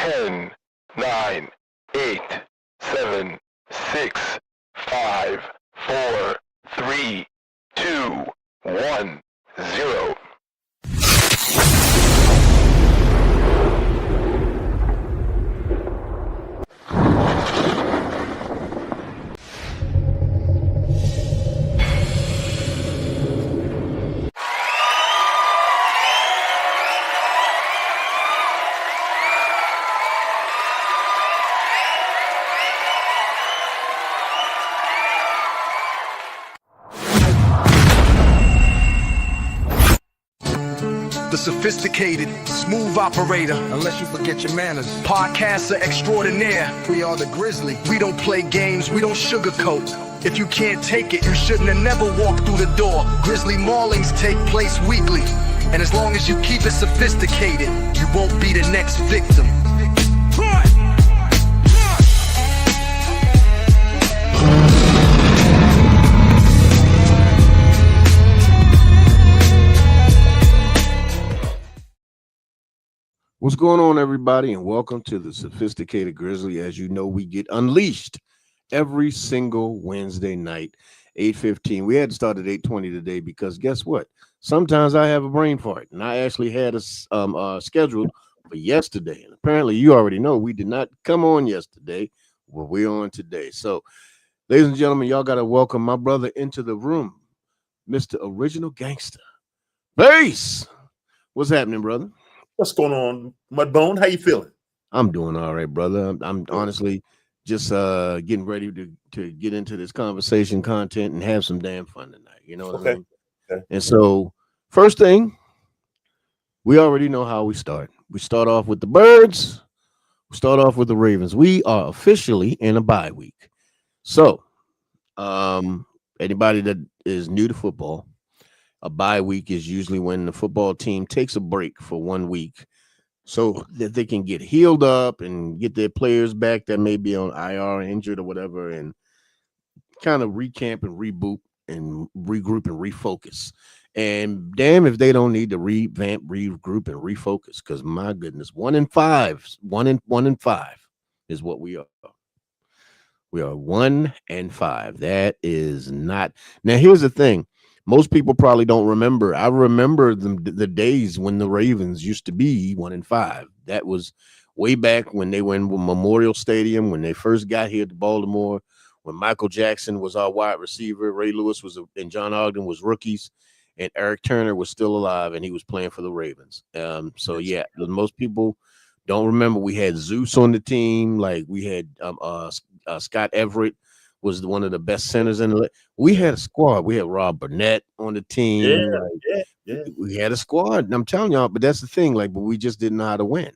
10, 9, 8, 7, 6, 5, 4, 3, 2, 1, 0. The sophisticated, smooth operator. Unless you forget your manners. Podcaster extraordinaire. We are the Grizzly. We don't play games, we don't sugarcoat. If you can't take it, you shouldn't have never walked through the door. Grizzly maulings take place weekly. And as long as you keep it sophisticated, you won't be the next victim. What's going on, everybody, and welcome to the Sophisticated Grizzly. As you know, we get unleashed every single Wednesday night, 8:15. We had to start at 8:20 today because guess what? Sometimes I have a brain fart, and I actually had a scheduled for yesterday. And apparently, you already know we did not come on yesterday. Well, we're on today. So, ladies and gentlemen, y'all got to welcome my brother into the room, Mr. Original Gangster. Bass! What's happening, brother? What's going on, Mudbone? How you feeling? I'm doing all right, brother. I'm honestly just getting ready to get into this conversation content and have some damn fun tonight. You know what I mean? Okay. And so, first thing, we already know how we start. We start off with the Birds. We start off with the Ravens. We are officially in a bye week. So, anybody that is new to football, a bye week is usually when the football team takes a break for 1 week so that they can get healed up and get their players back that may be on IR, injured or whatever, and kind of recamp and reboot and regroup and refocus. And damn if they don't need to revamp, regroup, and refocus, because my goodness, 1-5 is what we are. We are 1-5. That is not. Now, here's the thing. Most people probably don't remember. I remember the days when the Ravens used to be 1-5. That was way back when they were in Memorial Stadium, when they first got here to Baltimore, when Michael Jackson was our wide receiver, Ray Lewis and John Ogden was rookies, and Eric Turner was still alive, and he was playing for the Ravens. So yeah, most people don't remember. We had Zeus on the team, like we had Scott Everett was one of the best centers in the. We had a squad. We had Rob Burnett on the team. Yeah. We had a squad. And I'm telling y'all, but that's the thing. But we just didn't know how to win.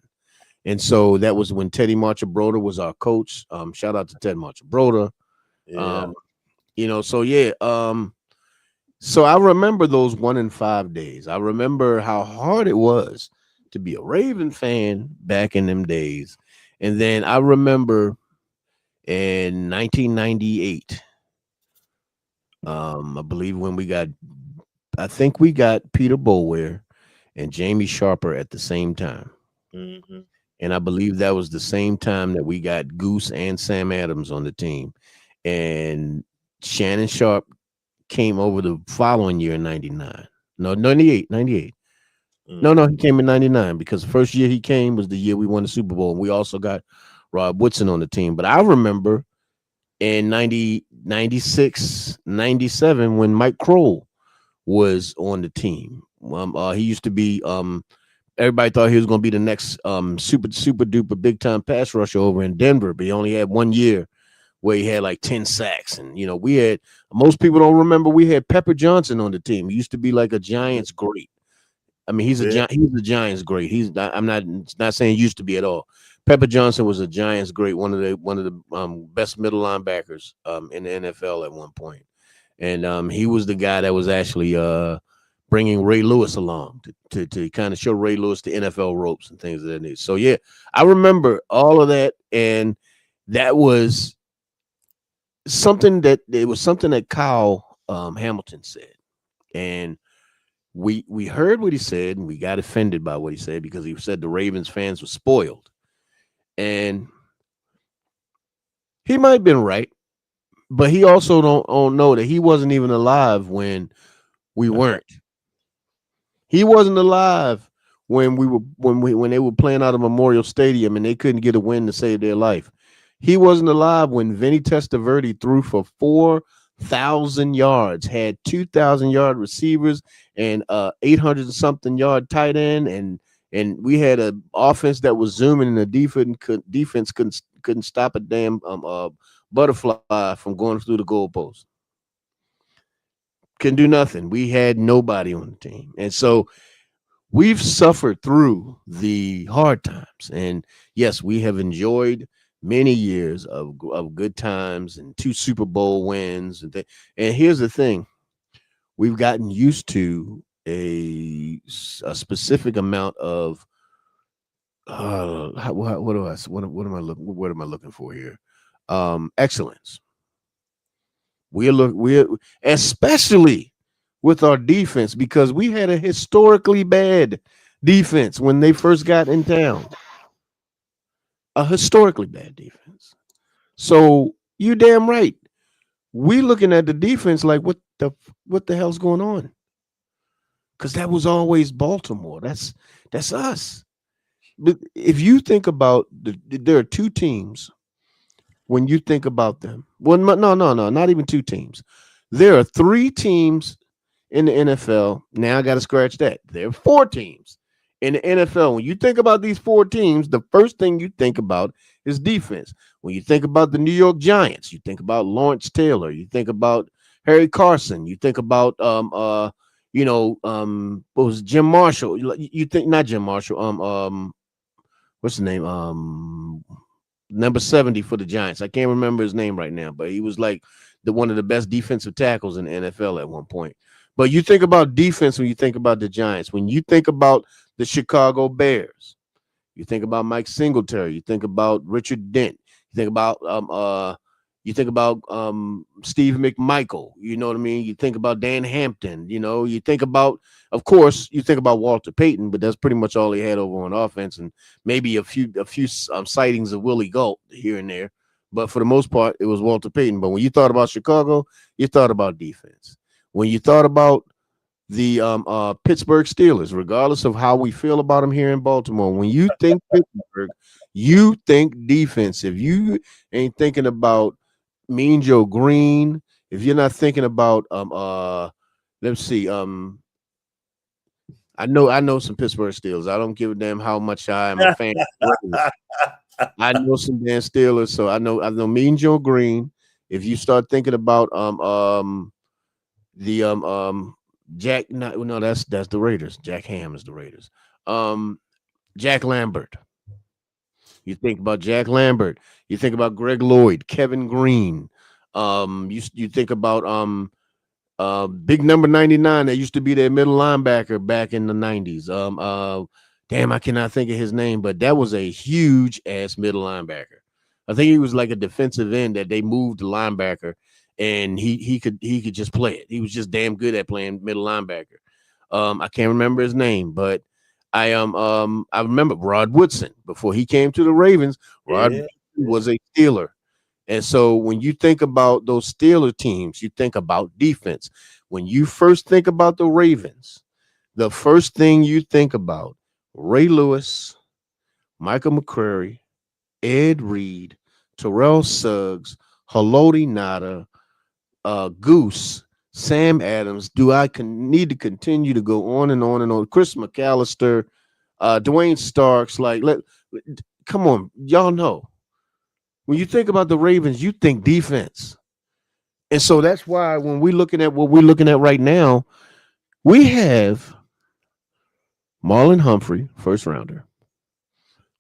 And so that was when Teddy Marchibroda was our coach. Shout out to Ted Marchibroda. Yeah. So yeah. So I remember those 1-5 days. I remember how hard it was to be a Raven fan back in them days. And then I remember in 1998, I believe when I think we got Peter Boulware and Jamie Sharper at the same time. Mm-hmm. And I believe that was the same time that we got Goose and Sam Adams on the team. And Shannon Sharp came over the following year in 99. No, 98. Mm-hmm. No, he came in 99 because the first year he came was the year we won the Super Bowl. And we also got Rob Woodson on the team. But I remember in 96, 97 when Mike Kroll was on the team. He used to be everybody thought he was going to be the next super duper big time pass rusher over in Denver, but he only had 1 year where he had like 10 sacks. And we had, most people don't remember, we had Pepper Johnson on the team. He used to be like a Giants great. I mean, he's a Giants great. I'm not saying used to be at all. Pepper Johnson was a Giants great, one of the best middle linebackers in the NFL at one point. And he was the guy that was actually bringing Ray Lewis along to kind of show Ray Lewis the NFL ropes and things of that nature. So yeah, I remember all of that, and that was something that Kyle Hamilton said, and we heard what he said, and we got offended by what he said because he said the Ravens fans were spoiled. And he might have been right, but he also don't know that he wasn't even alive when we weren't. He wasn't alive when when they were playing out of Memorial Stadium and they couldn't get a win to save their life. He wasn't alive when Vinny Testaverde threw for 4,000 yards, had 2,000-yard receivers and 800 and something yard tight end, and we had an offense that was zooming, and the defense couldn't stop a damn butterfly from going through the goalpost. Can do nothing. We had nobody on the team, and so we've suffered through the hard times. And yes, we have enjoyed many years of good times and 2 Super Bowl wins. And here's the thing: we've gotten used to a specific amount of what am I looking for here? Excellence. We're especially with our defense, because we had a historically bad defense when they first got in town. A historically bad defense. So you damn right. We looking at the defense like what the hell's going on? Because that was always Baltimore. That's us. But if you think about there are 2 teams when you think about them. Well, no, not even 2 teams. There are 3 teams in the NFL. Now I got to scratch that. There are 4 teams in the NFL. When you think about these 4 teams, the first thing you think about is defense. When you think about the New York Giants, you think about Lawrence Taylor. You think about Harry Carson. You think about what was Jim Marshall? You think not Jim Marshall? What's the name? Number 70 for the Giants. I can't remember his name right now, but he was like one of the best defensive tackles in the NFL at one point. But you think about defense when you think about the Giants. When you think about the Chicago Bears, you think about Mike Singletary. You think about Richard Dent. You think about Steve McMichael. You know what I mean? You think about Dan Hampton. You think about, of course, you think about Walter Payton, but that's pretty much all he had over on offense, and maybe a few sightings of Willie Galt here and there. But for the most part, it was Walter Payton. But when you thought about Chicago, you thought about defense. When you thought about the Pittsburgh Steelers, regardless of how we feel about them here in Baltimore, when you think Pittsburgh, you think defense. If you ain't thinking about Mean Joe Green, if you're not thinking about let's see, I know some Pittsburgh Steelers. I don't give a damn how much I am a fan. I know some damn Steelers, so I know Mean Joe Green. If you start thinking about Jack, no, that's the Raiders. Jack Ham is the Raiders. Jack Lambert. You think about Jack Lambert. You think about Greg Lloyd, Kevin Green. You think about big number 99 that used to be their middle linebacker back in the 90s. Damn, I cannot think of his name, but that was a huge ass middle linebacker. I think he was like a defensive end that they moved to linebacker, and he could just play it. He was just damn good at playing middle linebacker. I can't remember his name, but I remember Rod Woodson before he came to the Ravens. Rod Woodson was a Steeler. And so when you think about those Steeler teams, you think about defense. When you first think about the Ravens, the first thing you think about, Ray Lewis, Michael McCrary, Ed Reed, Terrell Suggs, Haloti Ngata, Goose, Sam Adams. Do I need to continue to go on and on and on? Chris McAllister, Dwayne Starks. Come on, y'all know. When you think about the Ravens, you think defense. And so that's why when we're looking at what we're looking at right now, we have Marlon Humphrey, first rounder.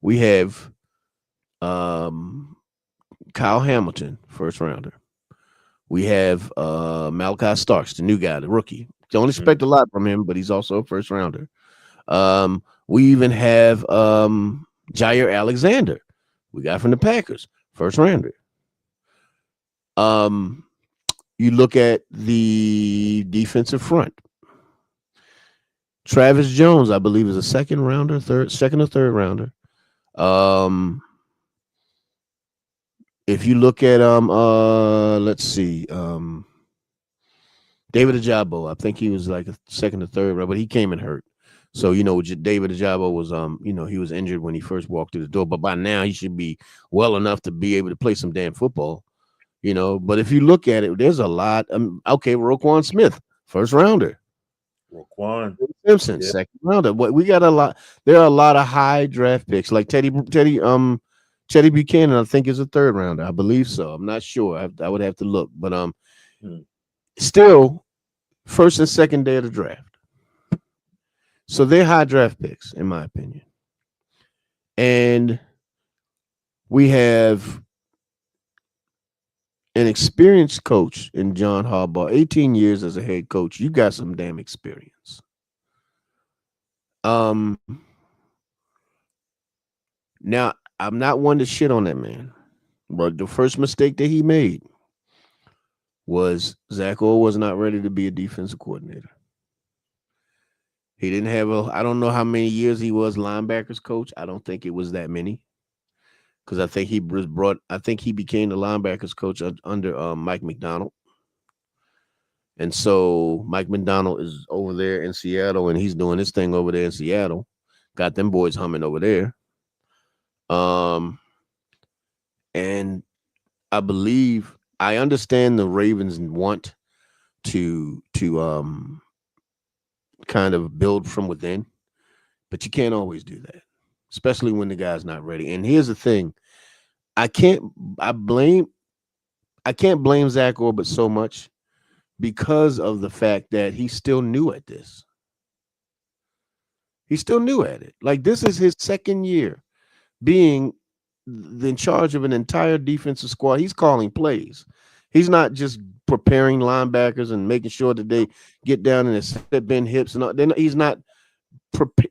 We have Kyle Hamilton, first rounder. We have Malachi Starks, the new guy, the rookie. Don't expect a lot from him, but he's also a first rounder. We even have Jair Alexander, we got from the Packers, first rounder. You look at the defensive front. Travis Jones, I believe, is a second or third rounder. if you look at let's see, David Ajabo, I think he was like a second or third, right? But he came and hurt. So David Ajabo was he was injured when he first walked through the door, but by now he should be well enough to be able to play some damn football. But if you look at it, there's a lot. Okay, Roquan Smith, first rounder. Roquan. Simpson, Yeah. second rounder. But we got a lot. There are a lot of high draft picks, like Teddy Buchanan. I think is a third rounder. I believe so. I'm not sure. I would have to look, but Hmm. still first and second day of the draft. So they're high draft picks, in my opinion. And we have an experienced coach in John Harbaugh, 18 years as a head coach. You got some damn experience. Now I'm not one to shit on that man, but the first mistake that he made was Zach Orr was not ready to be a defensive coordinator. He didn't have I don't know how many years he was linebackers coach. I don't think it was that many. Because I think he became the linebackers coach under Mike McDonald. And so Mike McDonald is over there in Seattle and he's doing his thing over there in Seattle. Got them boys humming over there. And I understand the Ravens want to kind of build from within, but you can't always do that, especially when the guy's not ready. And here's the thing. I can't blame Zach Orr, but so much because of the fact that he's still new at this. He's still new at it. Like, this is his second year being in charge of an entire defensive squad. He's calling plays. He's not just preparing linebackers and making sure that they get down in their step bend hips and all. He's not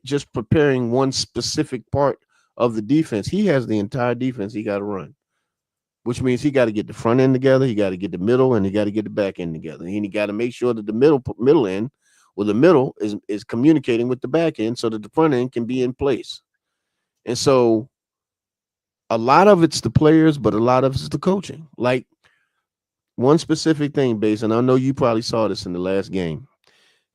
just preparing one specific part of the defense. He has the entire defense he got to run, which means he got to get the front end together, he got to get the middle, and he got to get the back end together. And he got to make sure that the middle end, or the middle is communicating with the back end so that the front end can be in place. And so a lot of it's the players, but a lot of it's the coaching. Like, one specific thing, Base, and I know you probably saw this in the last game.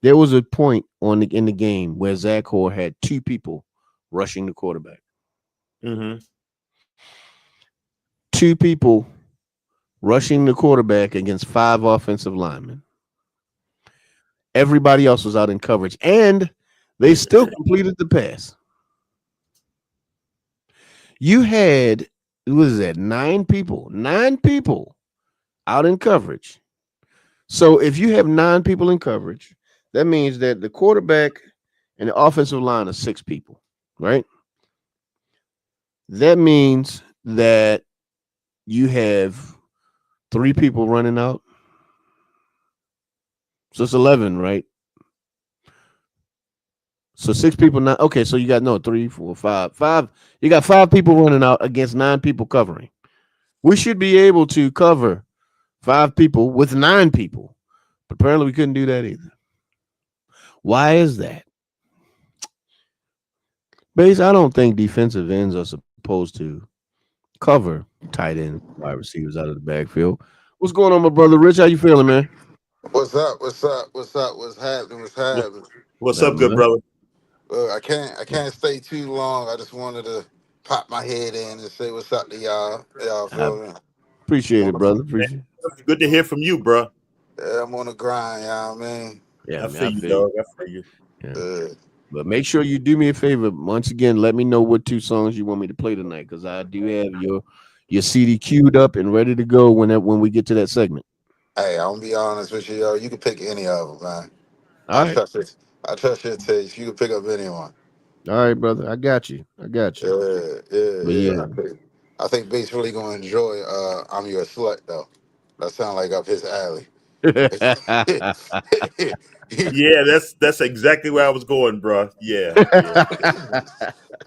There was a point in the game where Zach Orr had two people rushing the quarterback. Mm-hmm. Two people rushing the quarterback against 5 offensive linemen. Everybody else was out in coverage, and they still completed the pass. You had, what is that, 9 people out in coverage. So if you have 9 people in coverage, that means that the quarterback and the offensive line are 6 people, right? That means that you have 3 people running out. So it's 11, right? So 6 people now. Okay, so you got 3, 4, 5. You got 5 people running out against 9 people covering. We should be able to cover 5 people with 9 people. But apparently we couldn't do that either. Why is that? Base, I don't think defensive ends are supposed to cover tight end wide receivers out of the backfield. What's going on, my brother Rich? How you feeling, man? What's up? What's up? What's up? What's happening? What's happening? What's up, good brother? I can't stay too long. I just wanted to pop my head in and say what's up to y'all. Y'all feel me? Appreciate it, brother. Appreciate it. Good to hear from you, bro. Yeah, I'm on the grind, y'all, man. Yeah, I feel you, dog. I feel you. Yeah. But make sure you do me a favor. Once again, let me know what 2 songs you want me to play tonight, because I do have your CD queued up and ready to go when we get to that segment. Hey, I'm gonna be honest with you, yo. You can pick any of them, man. All right. I trust your taste. You can pick up anyone. All right, brother. I got you. Yeah. I think Bass really gonna enjoy I'm Your Slut, though. That sound like up his alley. Yeah, that's exactly where I was going, bro. Yeah.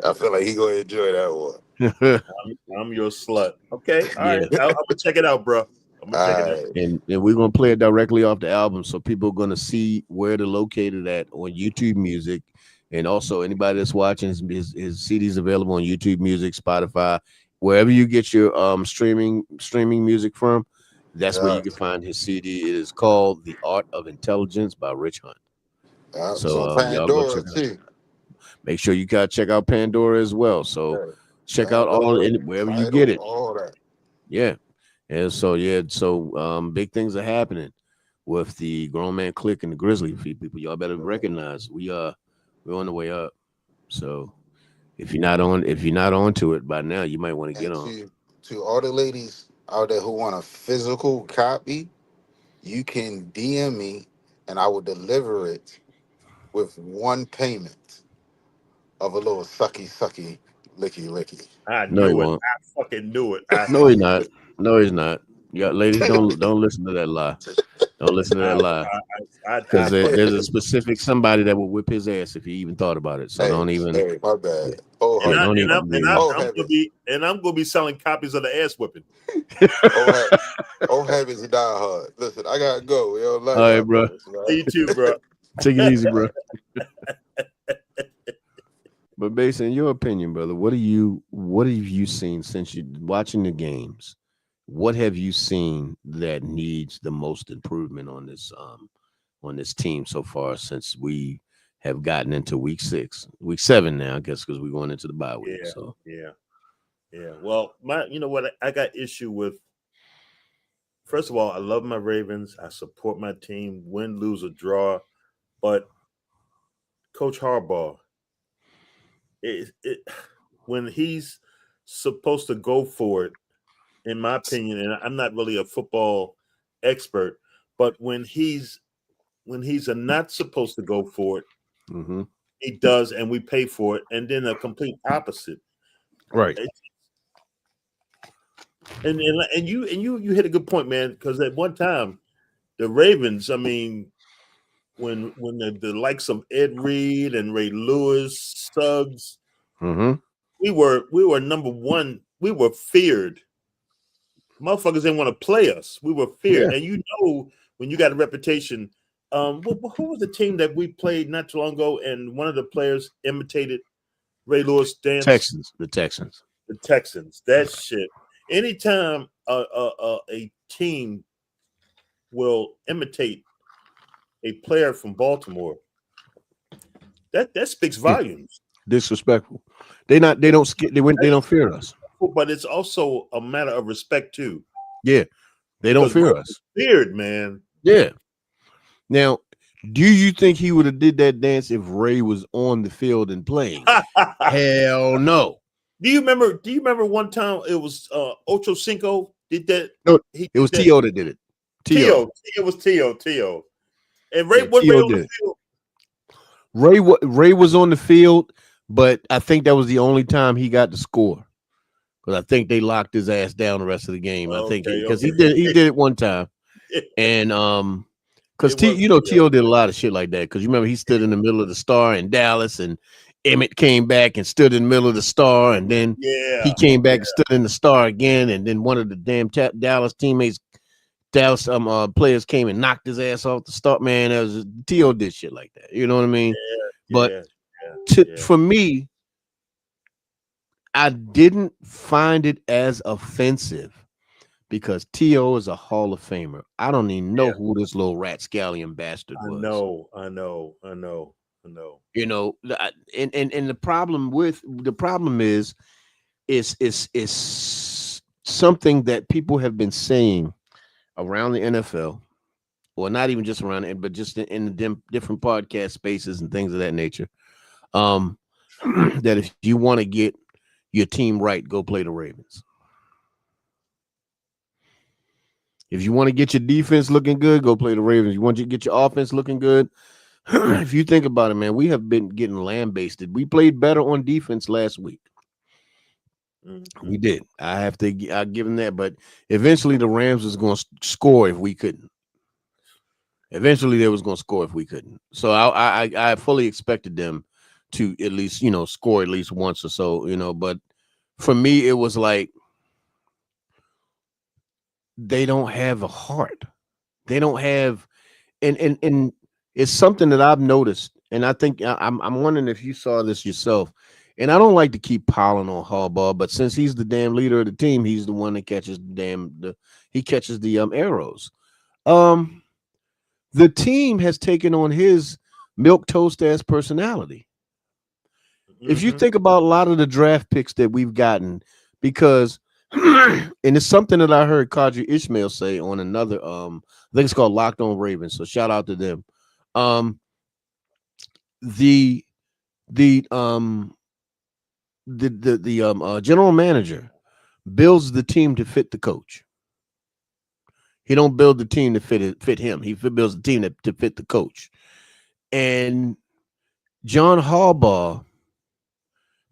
I feel like he gonna enjoy that one. I'm Your Slut. Okay, all right. I'm gonna check it out, bro. I'm gonna check it out. And we're gonna play it directly off the album, so people are gonna see where to locate it at on YouTube Music, and also anybody that's watching his CDs available on YouTube Music, Spotify, wherever you get your streaming music from, that's where Yeah, you can find his CD. It is called The Art of Intelligence by Rich Hunt. yeah. It's So on y'all go Pandora check it out. too. Make sure you gotta check out Pandora as well. So Yeah. check out all Pandora, in wherever you get title, it. all that. Yeah. And so big things are happening with the Grown Man Click and the Grizzly people. Y'all better recognize we're on the way up. So if you're not onto it by now, you might want to get And on. to all the ladies out there who want a physical copy, you can DM me, and I will deliver it with one payment of a little sucky, licky. I No, he knew it. won't. I fucking knew it. No, he's not. No, he's not. Yeah, ladies, don't listen to that lie. Don't listen to that lie. Because I fucking there's a specific somebody that will whip his ass if he even thought about it. So Hey, don't even. hey, my bad. Oh, and Yeah, I heaven. don't and even. I'm and I, Yeah. Oh, I'm gonna heaven. be selling copies of the ass whipping. Oh, oh, heavens, die hard. Listen, I gotta go. Yo, All love right, y'all, bro. brothers, You man. too, bro. Take it easy, bro. But based on your opinion, brother, what have you seen since you watching the games? What have you seen that needs the most improvement on this team so far since we have gotten into week 7 now, I guess, because we're going into the bye week. Yeah, So yeah. Well, you know what? I got issue with. First of all, I love my Ravens. I support my team, win, lose, or draw. But Coach Harbaugh, it when he's supposed to go for it, in my opinion, and I'm not really a football expert, but when he's not supposed to go for it, hmm he does, and we pay for it, and then a complete opposite. right. And you hit a good point, man, because at one time the Ravens, I mean, when the likes of Ed Reed and Ray Lewis, Suggs, hmm we were number one. We were feared. Motherfuckers didn't want to play us. We were feared, Yeah. and you know when you got a reputation. Who was the team that we played not too long ago, and one of the players imitated Ray Lewis dance? The Texans. The Texans. That shit. Anytime a team will imitate a player from Baltimore, that speaks Yeah. volumes. Disrespectful. They don't fear us. But it's also a matter of respect too. Yeah. They don't Because fear Ray us. was feared, man. Yeah. Now, do you think he would have did that dance if Ray was on the field and playing? Hell no. Do you remember one time it was Ocho Cinco did that? No, He it was did that. T.O. that did it. T.O. It was T.O. And Ray Yeah, was Ray T.O. on the did it. field. Ray was on the field, but I think that was the only time he got to score. Because I think they locked his ass down the rest of the game. I think because he did it one time. And because T.O. did a lot of shit like that. Because you remember he stood in the middle of the star in Dallas, and Emmett came back and stood in the middle of the star, and then he came back and stood in the star again, and then one of the damn Dallas players came and knocked his ass off the star. Man, T.O. did shit like that. You know what I mean? But for me, I didn't find it as offensive because T.O. is a Hall of Famer. I don't even know who this little rapscallion bastard was. I know. You know, and the problem is something that people have been saying around the NFL, or not even just around it, but just in the different podcast spaces and things of that nature. That if you want to get your team right, go play the Ravens. If you want to get your defense looking good, go play the Ravens. You want to get your offense looking good. If you think about it, man, we have been getting lambasted. We played better on defense last week. Mm-hmm. We did. I'll give them that. But eventually the Rams was going to score if we couldn't. Eventually they was going to score if we couldn't. So I fully expected them to at least, score at least once or so, but for me, it was like they don't have a heart. They don't have, and it's something that I've noticed. And I think I'm wondering if you saw this yourself. And I don't like to keep piling on Harbaugh, but since he's the damn leader of the team, he's the one that catches he catches the arrows. Um, the team has taken on his milk toast ass personality. If you Mm-hmm. think about a lot of the draft picks that we've gotten, because and it's something that I heard Kadri Ishmael say on another I think it's called Locked On Ravens. So shout out to them. Um the the general manager builds the team to fit the coach. He don't build the team to fit him. He builds the team to fit the coach. And John Harbaugh,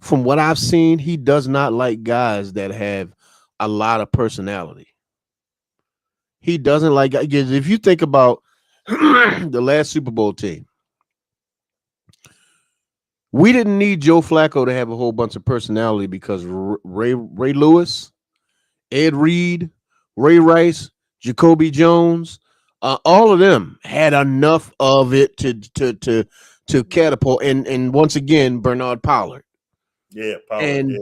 from what I've seen, he does not like guys that have a lot of personality. He doesn't like, because if you think about the last Super Bowl team, we didn't need Joe Flacco to have a whole bunch of personality because Ray Lewis, Ed Reed, Ray Rice, Jacoby Jones, all of them had enough of it to catapult, and once again Bernard Pollard. Yeah, Pollard. And Yeah.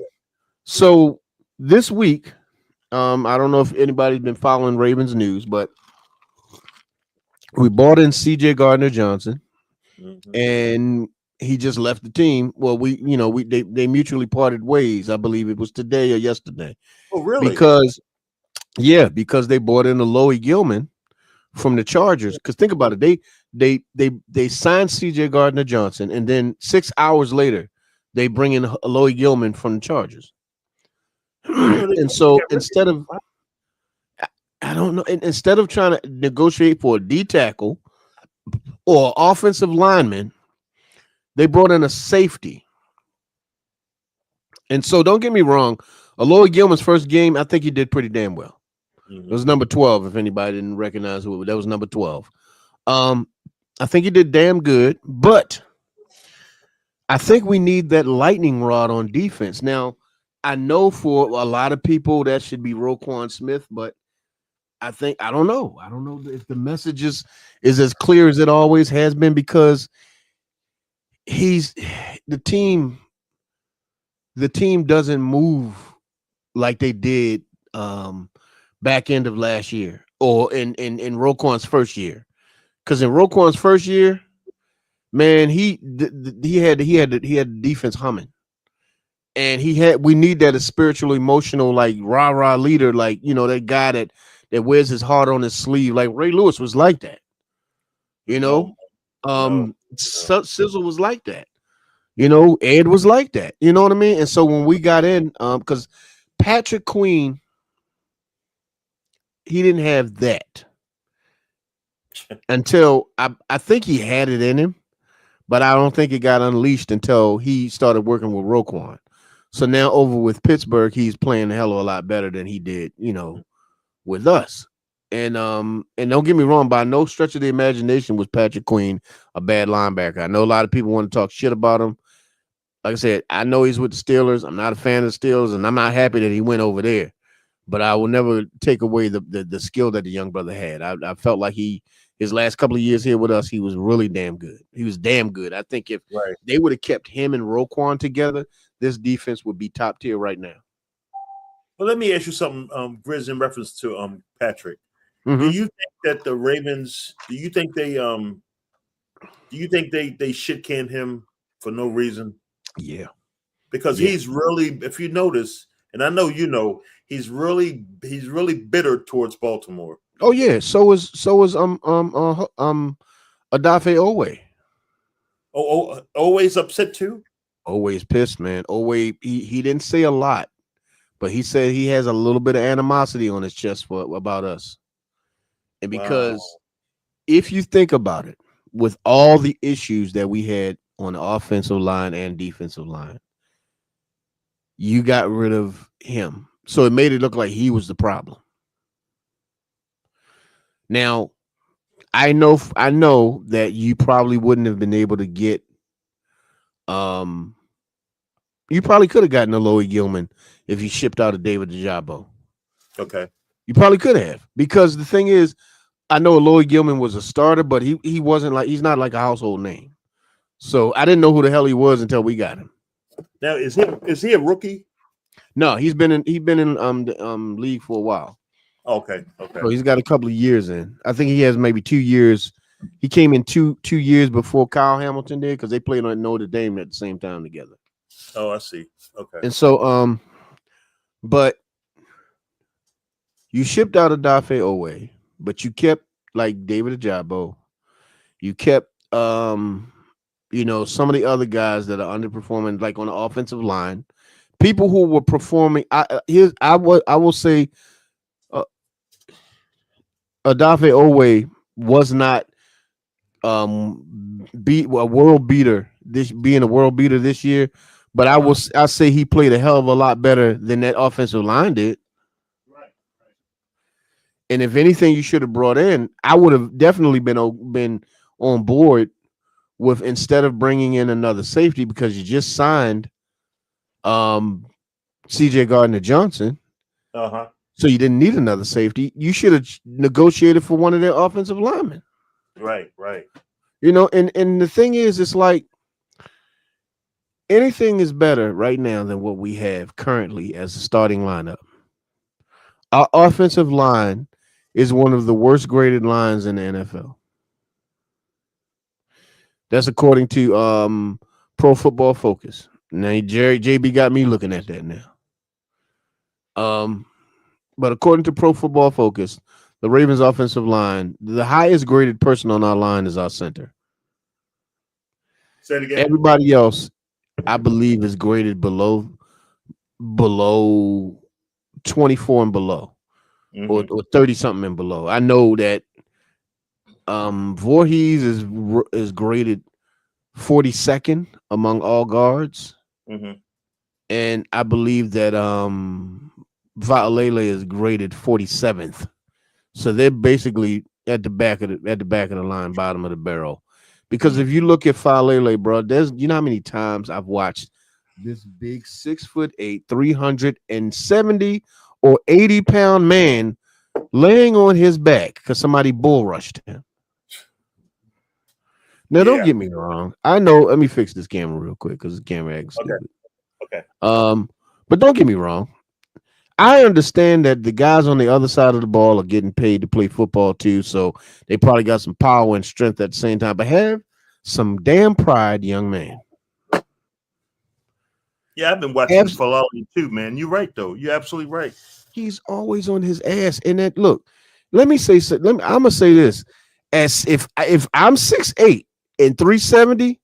so this week, I don't know if anybody's been following Ravens news, but we bought in C.J. Gardner Johnson, Mm-hmm. and he just left the team. Well, they mutually parted ways. I believe it was today or yesterday. Oh, really? Because they bought in a Loie Gilman from the Chargers. Because think about it, they signed C.J. Gardner Johnson, and then 6 hours later, they bring in a Loie Gilman from the Chargers. And so instead of, I don't know, instead of trying to negotiate for a D tackle or offensive lineman, they brought in a safety. And so don't get me wrong, Loie Gilman's first game, I think he did pretty damn well. Mm-hmm. It was number 12, if anybody didn't recognize who it was. That was number 12. I think he did damn good, but I think we need that lightning rod on defense. Now, I know for a lot of people that should be Roquan Smith, but I don't know. I don't know if the message is as clear as it always has been, because the team doesn't move like they did back end of last year or in Roquan's first year. Because in Roquan's first year, man, he had the defense humming. And we need that as spiritual, emotional, like rah-rah leader, like, that guy that wears his heart on his sleeve. Like Ray Lewis was like that. Sizzle was like that. Ed was like that. You know what I mean? And so when we got in, because Patrick Queen, he didn't have that until I think he had it in him, but I don't think it got unleashed until he started working with Roquan. So now over with Pittsburgh, he's playing a hell of a lot better than he did, with us. And don't get me wrong, by no stretch of the imagination was Patrick Queen a bad linebacker. I know a lot of people want to talk shit about him. Like I said, I know he's with the Steelers. I'm not a fan of the Steelers, and I'm not happy that he went over there. But I will never take away the skill that the young brother had. I felt like his last couple of years here with us, he was really damn good. He was damn good. I think if they would have kept him and Roquan together, this defense would be top tier right now. Well, let me ask you something, Grizz, in reference to Patrick. Mm-hmm. Do you think that the Ravens? Do you think they shit canned him for no reason? Yeah, because he's really, if you notice, and I know he's really bitter towards Baltimore. Oh yeah, so is Odafe Owe. Oh, always upset too. Always pissed, man. Owe, he didn't say a lot, but he said he has a little bit of animosity on his chest about us. And because if you think about it, with all the issues that we had on the offensive line and defensive line, you got rid of him. So it made it look like he was the problem. Now, I know that you probably wouldn't have been able to get you probably could have gotten a Loie Gilman if you shipped out a David Ojabo. Okay. You probably could have, because the thing is, I know Loie Gilman was a starter, but he wasn't he's not like a household name. So I didn't know who the hell he was until we got him. Now is he a rookie? No, he's been in the league for a while. Okay, okay. So he's got a couple of years in. I think he has maybe 2 years. He came in two years before Kyle Hamilton did because they played on Notre Dame at the same time together. Oh, I see. Okay. And so but you shipped out Odafe Owe, but you kept like David Ajabo. You kept some of the other guys that are underperforming, like on the offensive line, people who were performing. I will say, Odafe Owe was not beat a world beater being a world beater this year, but I say he played a hell of a lot better than that offensive line did. Right. And if anything, you should have brought in. I would have definitely been on board with, instead of bringing in another safety, because you just signed CJ Gardner-Johnson. Uh-huh. So you didn't need another safety. You should have negotiated for one of their offensive linemen. Right, right. And the thing is, it's like anything is better right now than what we have currently as a starting lineup. Our offensive line is one of the worst graded lines in the NFL. That's according to Pro Football Focus. Now JB got me looking at that now. But according to Pro Football Focus, the Ravens offensive line, the highest graded person on our line is our center. Say it again. Everybody else, I believe, is graded below 24 and below, or 30 something and below. I know that Voorhees is graded 42nd among all guards, and I believe that Va'alele is graded 47th. So they're basically at the back of the line, bottom of the barrel. Because if you look at Va'alele, bro, you know how many times I've watched this big 6'8", 370 or 80-pound man laying on his back because somebody bull rushed him. Now, don't get me wrong. I know. Let me fix this camera real quick because the camera acting stupid. Okay. But don't get me wrong. I understand that the guys on the other side of the ball are getting paid to play football too, so they probably got some power and strength at the same time. But have some damn pride, young man. Yeah, I've been watching Falali too, man. You're right, though. You're absolutely right. He's always on his ass. And that, look, let me say something. I'm gonna say this: as if I'm 6'8" and 370,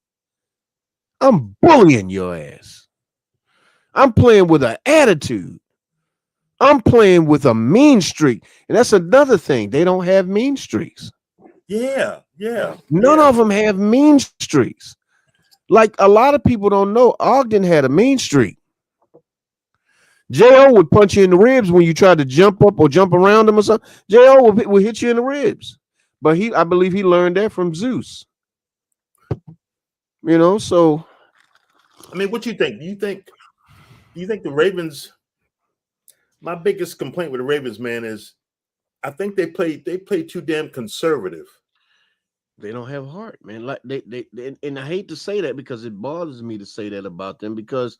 I'm bullying your ass. I'm playing with an attitude. I'm playing with a mean streak. And that's another thing. They don't have mean streaks. Yeah. None of them have mean streaks. Like a lot of people don't know, Ogden had a mean streak. J.O. would punch you in the ribs when you tried to jump up or jump around him or something. J.O. would hit you in the ribs. But I believe he learned that from Zeus. So. I mean, what you think? Do you think the Ravens? My biggest complaint with the Ravens, man, is I think they play too damn conservative. They don't have heart, man. Like they and I hate to say that because it bothers me to say that about them, because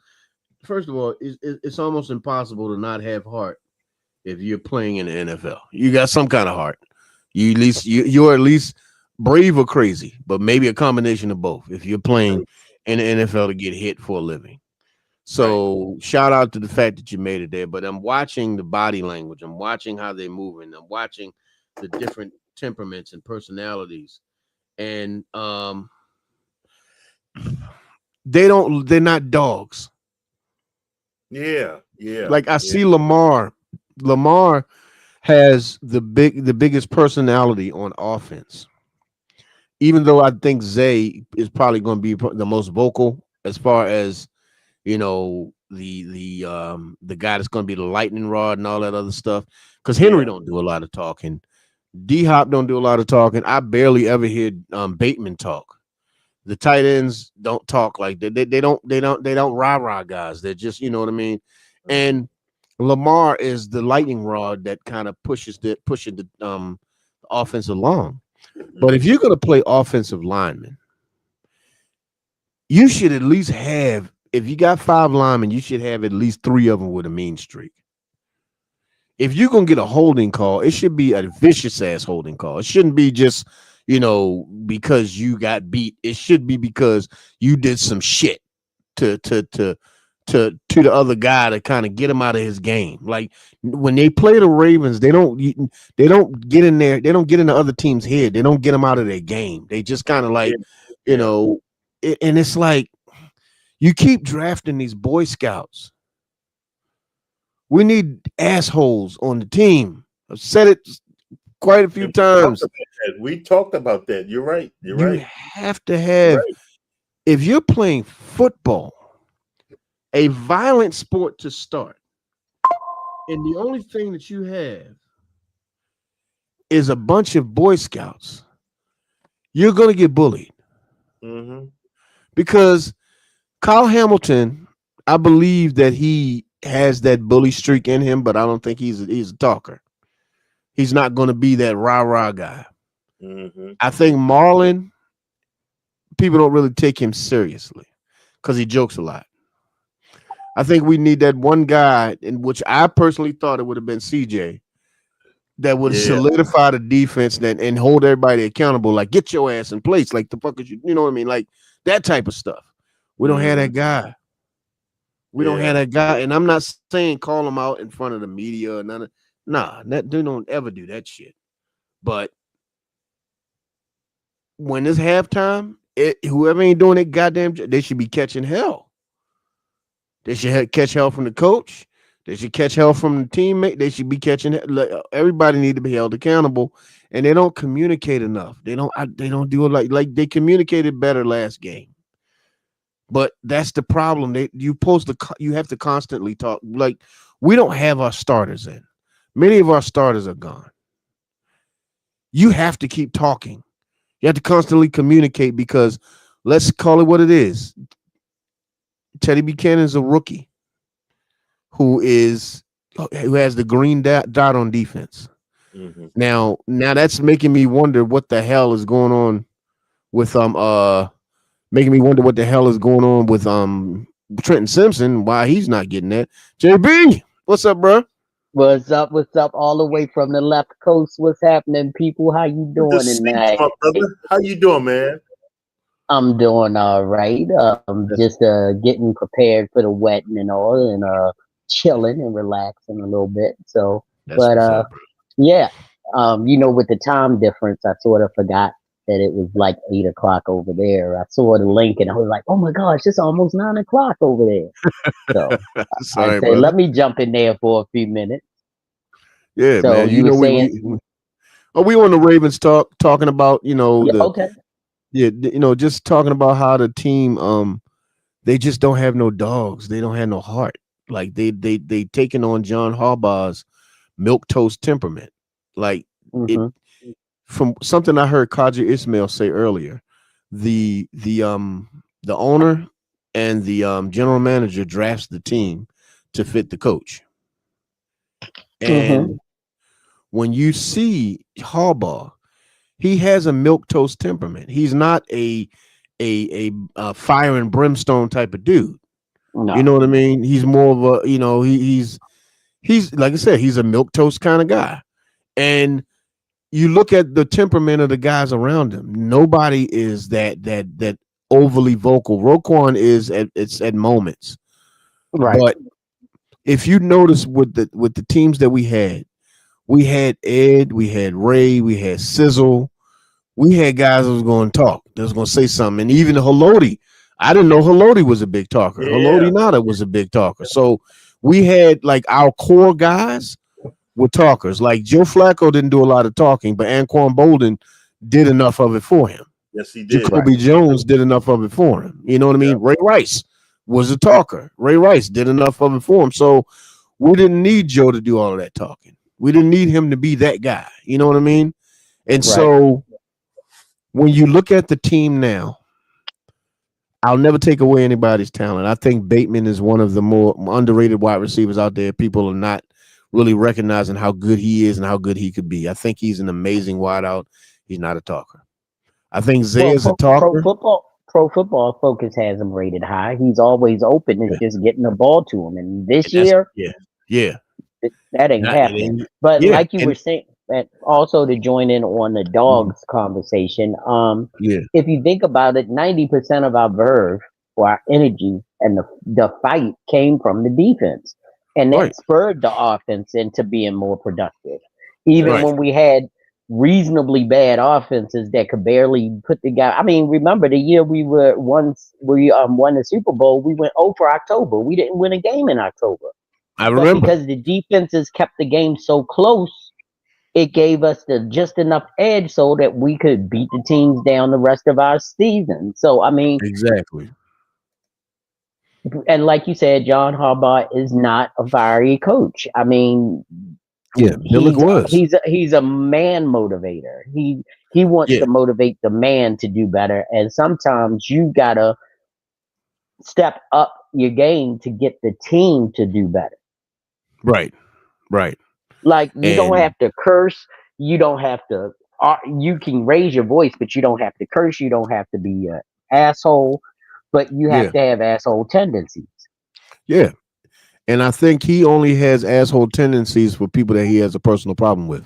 first of all, it's almost impossible to not have heart if you're playing in the NFL. You got some kind of heart. You're at least brave or crazy, but maybe a combination of both if you're playing in the NFL to get hit for a living. So shout out to the fact that you made it there. But I'm watching the body language. I'm watching how they're moving. I'm watching the different temperaments and personalities. And they're not dogs. Yeah. Like I see Lamar. Lamar has the biggest personality on offense. Even though I think Zay is probably going to be the most vocal as far as the guy that's going to be the lightning rod and all that other stuff, because Henry don't do a lot of talking. D-Hop don't do a lot of talking. I barely ever hear Bateman talk. The tight ends don't talk like that. They don't rah-rah guys. They're just, you know what I mean? And Lamar is the lightning rod that kind of pushing the offense along. But if you're going to play offensive linemen, you should at least have if you got 5 linemen, you should have at least 3 of them with a mean streak. If you're gonna get a holding call, it should be a vicious ass holding call. It shouldn't be just, because you got beat. It should be because you did some shit to the other guy to kind of get him out of his game. Like when they play the Ravens, they don't get in there. They don't get in the other team's head. They don't get them out of their game. They just kind of like, and it's like you keep drafting these Boy Scouts. We need assholes on the team. I've said it quite a few times. We talked about that. You're right. You're right. You have to have, if you're playing football, a violent sport to start, and the only thing that you have is a bunch of Boy Scouts, you're going to get bullied. Mm-hmm. Because Kyle Hamilton, I believe that he has that bully streak in him, but I don't think he's a talker. He's not going to be that rah-rah guy. Mm-hmm. I think Marlon, people don't really take him seriously because he jokes a lot. I think we need that one guy, in which I personally thought it would have been CJ, that would solidify the defense and hold everybody accountable. Like, get your ass in place. Like, the fuck is you know what I mean? Like, that type of stuff. We don't have that guy. We don't have that guy. And I'm not saying call him out in front of the media or none of. Nah, that dude don't ever do that shit. But when it's halftime, whoever ain't doing it, goddamn, they should be catching hell. They should catch hell from the coach. They should catch hell from the teammate. They should be catching. Everybody need to be held accountable, and they don't communicate enough. They don't do it like they communicated better last game. But that's the problem. You have to constantly talk. Like, we don't have our starters in. Many of our starters are gone. You have to keep talking. You have to constantly communicate because let's call it what it is. Teddy Buchanan is a rookie who has the green dot on defense. Mm-hmm. Now that's making me wonder what the hell is going on with Trenton Simpson, why he's not getting that. JB, what's up, bro? What's up? What's up? All the way from the left coast. What's happening, people? How you doing tonight? My brother. How you doing, man? I'm doing all right. Just getting prepared for the wedding and all, and chilling and relaxing a little bit. So, with the time difference, I sort of forgot that it was like 8 o'clock over there. I saw the link and I was like, "Oh my gosh, it's almost 9 o'clock over there." So sorry, I said, "Let me jump in there for a few minutes." Yeah, so man. You were saying, we on the Ravens talking about just talking about how the team they just don't have no dogs. They don't have no heart. Like they taking on John Harbaugh's milquetoast temperament. Like it, from something I heard Kaji Ismail say earlier, the owner and the general manager drafts the team to fit the coach. And when you see Harbaugh, he has a milquetoast temperament. He's not a fire and brimstone type of dude. No. You know what I mean? He's more of a, he's like I said, he's a milquetoast kind of guy. And you look at the temperament of the guys around him. Nobody is that overly vocal. Roquan is at moments. Right. But if you notice with the teams that we had Ed, we had Ray, we had Sizzle. We had guys that was going to talk, that was going to say something. And even Haloti, I didn't know Haloti was a big talker. Yeah. Haloti Nada was a big talker. So we had like our core guys were talkers. Like Joe Flacco didn't do a lot of talking, but Anquan Bolden did enough of it for him. Yes, he did. Jacoby Jones did enough of it for him. You know what I mean? Ray Rice was a talker. Ray Rice did enough of it for him. So we didn't need Joe to do all of that talking. We didn't need him to be that guy. You know what I mean? And so when you look at the team now, I'll never take away anybody's talent. I think Bateman is one of the more underrated wide receivers out there. People are not really recognizing how good he is and how good he could be. I think he's an amazing wideout. He's not a talker. I think Zay is a talker. Pro Football Focus has him rated high. He's always open. It's Yeah. just getting the ball to him. And this That's year, yeah. that ain't Not, happening. But yeah, like you were saying, that also to join in on the mhm, dogs conversation, yeah, if you think about it, 90% of our verve or our energy and the fight came from the defense. And right, that spurred the offense into being more productive. Even Yes. right. when we had reasonably bad offenses that could barely put the guy. I mean, remember the year we won the Super Bowl, we went 0 for October. We didn't win a game in October. I But remember. because the defenses kept the game so close, it gave us the just enough edge so that we could beat the teams down the rest of our season. So I mean, Exactly. and like you said, John Harbaugh is not a fiery coach. I mean, Yeah, Billick was. he's a man motivator. He wants Yeah, to motivate the man to do better, and sometimes you gotta step up your game to get the team to do better. right, right. Like you don't And have to curse. You don't have to. You can raise your voice, but you don't have to curse. You don't have to be an asshole, but you have yeah, to have asshole tendencies. yeah. And I think he only has asshole tendencies for people that he has a personal problem with,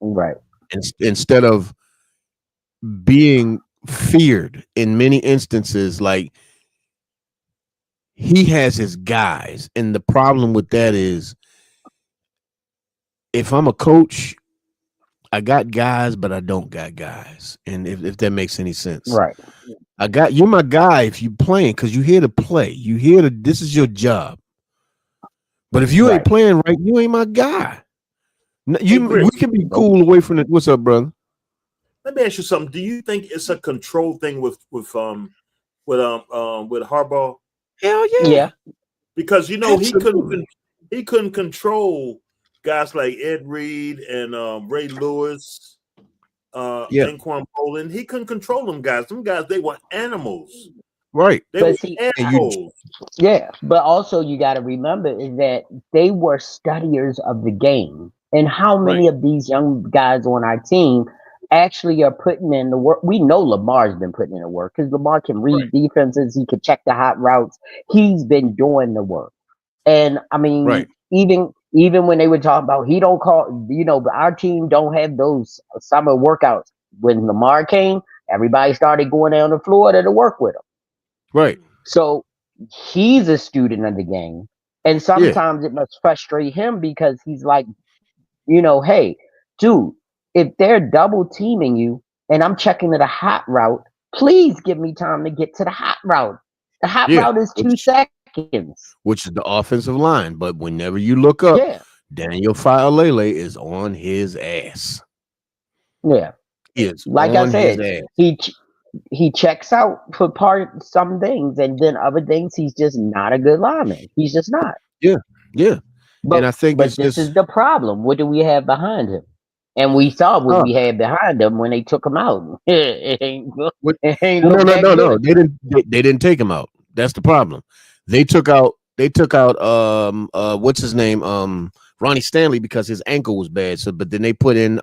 Right. instead of being feared in many instances. Like, he has his guys, and the problem with that is, if I'm a coach, I got guys, but I don't got guys. And if that makes any sense, Right. you're my guy if you playing, because you here to play. You here to, this is your job. But if you ain't Right. playing right, you ain't my guy. Hey, We Grizz, can be cool away from it. What's up, brother? let me ask you something. Do you think it's a control thing with Harbaugh? Hell yeah. Yeah. Because Absolutely. he couldn't control guys like Ed Reed and Ray Lewis, Yeah. Anquan Boldin. He couldn't control them guys. Them guys, they were animals. Right. They were But see, And you animals. yeah. But also, you got to remember is that they were studiers of the game, and how right. many of these young guys on our team actually are putting in the work. We know Lamar's been putting in the work because Lamar can read defenses. He can check the hot routes. He's been doing the work. And I mean, Right. even when they were talking about he don't call, but our team don't have those summer workouts. When Lamar came, everybody started going down to Florida to work with him. Right. So he's a student of the game, and Yeah. sometimes it must frustrate him because he's like, hey, dude, if they're double teaming you and I'm checking to the hot route, please give me time to get to the hot route. The hot Yeah. route is 2 seconds. Which is the offensive line. But whenever you look up, Yeah, Daniel Failele is on his ass. yeah. He is Like I on his said, ass. he checks out for some things, and then other things he's just not a good lineman. He's just not. Yeah. Yeah. And But I think but it's this is just the problem. What do we have behind him? And we saw what uh we had behind him when they took him out. what It ain't well, look that no. good. They didn't take him out. That's the problem. They took out what's his name? Ronnie Stanley, because his ankle was bad. So but then they put in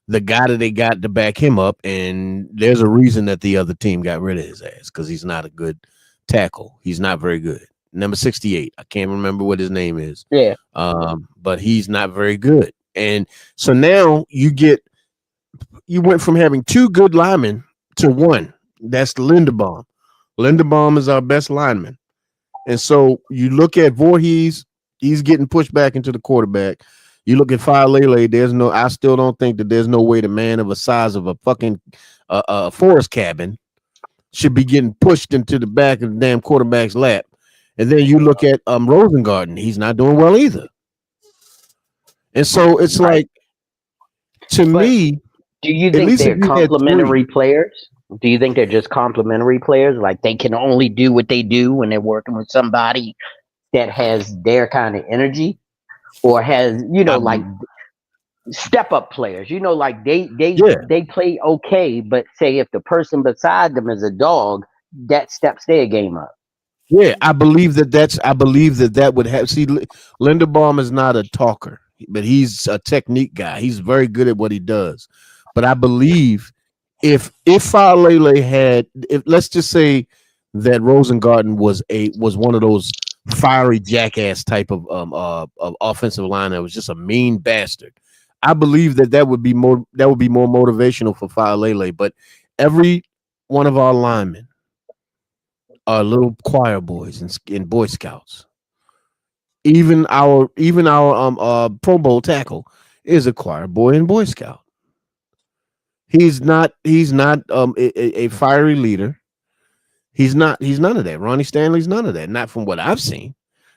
the guy that they got to back him up, and there's a reason that the other team got rid of his ass, because he's not a good tackle. He's not very good. Number 68. I can't remember what his name is. Yeah, But he's not very good. And so now you went from having two good linemen to one. That's Linderbaum. Linderbaum is our best lineman. And so you look at Voorhees, he's getting pushed back into the quarterback. You look at Failele, I still don't think that there's no way the man of a size of a fucking forest cabin should be getting pushed into the back of the damn quarterback's lap. And then you look at Rosengarten, he's not doing well either. And so it's right. like, to But me, do you at think least if they're you had three, complementary players? Do you think they're just complementary players? Like they can only do what they do when they're working with somebody that has their kind of energy, or has I, like step up players. Like yeah, they play okay, but say if the person beside them is a dog, that steps their game up. yeah, I believe that would have. See, Linderbaum is not a talker, but he's a technique guy. He's very good at what he does. But I believe if Falele had, if let's just say that Rosengarten was one of those fiery jackass type of offensive line that was just a mean bastard, I believe that would be more motivational for Falele. But every one of our linemen are little choir boys and Boy Scouts. Even our Pro Bowl tackle is a choir boy and Boy Scout. He's not a fiery leader. He's none of that. Ronnie Stanley's none of that. Not from what I've seen.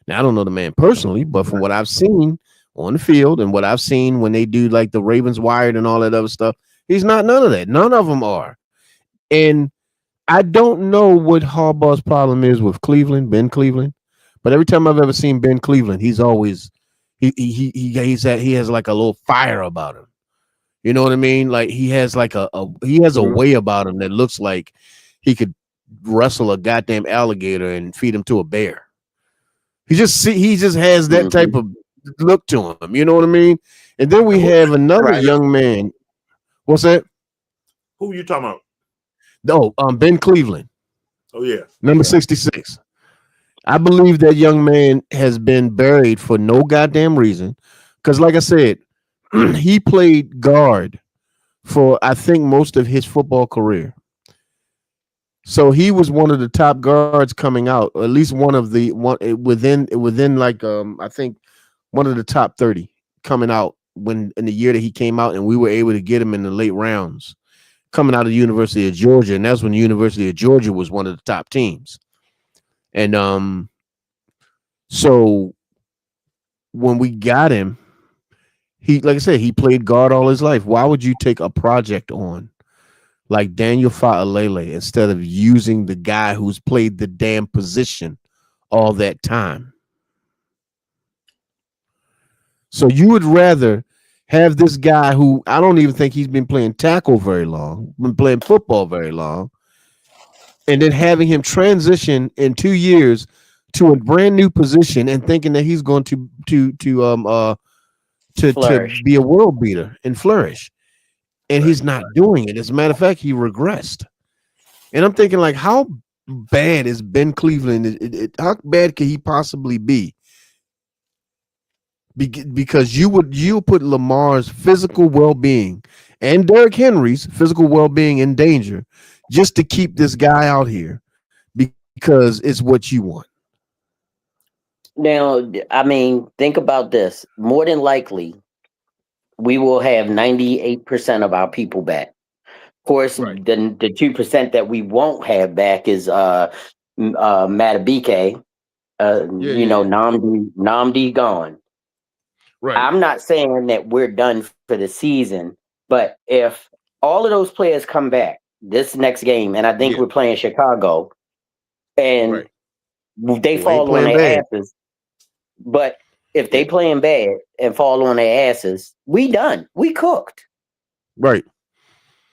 Now I don't know the man personally, but from what I've seen on the field and what I've seen when they do like the Ravens Wired and all that other stuff, he's not none of that. None of them are. And I don't know what Harbaugh's problem is with Ben Cleveland, but every time I've ever seen Ben Cleveland, he's always he has like a little fire about him. You know what I mean? Like he has like he has a way about him that looks like he could wrestle a goddamn alligator and feed him to a bear. He just has that type of look to him. You know what I mean? And then we have another young man. What's that? Who you talking about? No, Ben Cleveland. Oh yeah, number 66. I believe that young man has been buried for no goddamn reason. Because, like I said, he played guard for I think most of his football career. So he was one of the top guards coming out, or at least one within like I think one of the top 30 coming out when in the year that he came out, and we were able to get him in the late rounds coming out of the University of Georgia, and that's when the University of Georgia was one of the top teams. And so when we got him, he, like I said, he played guard all his life. Why would you take a project on like Daniel Fa'alele instead of using the guy who's played the damn position all that time? So you would rather have this guy who I don't even think he's been playing tackle very long, been playing football very long, and then having him transition in 2 years to a brand new position and thinking that he's going to be a world beater and flourish. And he's not doing it. As a matter of fact, he regressed. And I'm thinking, like, how bad is Ben Cleveland? How bad could he possibly be? Because you put Lamar's physical well-being and Derrick Henry's physical well-being in danger just to keep this guy out here because it's what you want. Now, I mean, think about this. More than likely, we will have 98% of our people back. Of course, the 2% that we won't have back is Matabike. Namdi gone. Right. I'm not saying that we're done for the season, but if all of those players come back this next game, and I think we're playing Chicago, and they fall on their asses, but if they playing bad and fall on their asses, we done. We cooked. Right.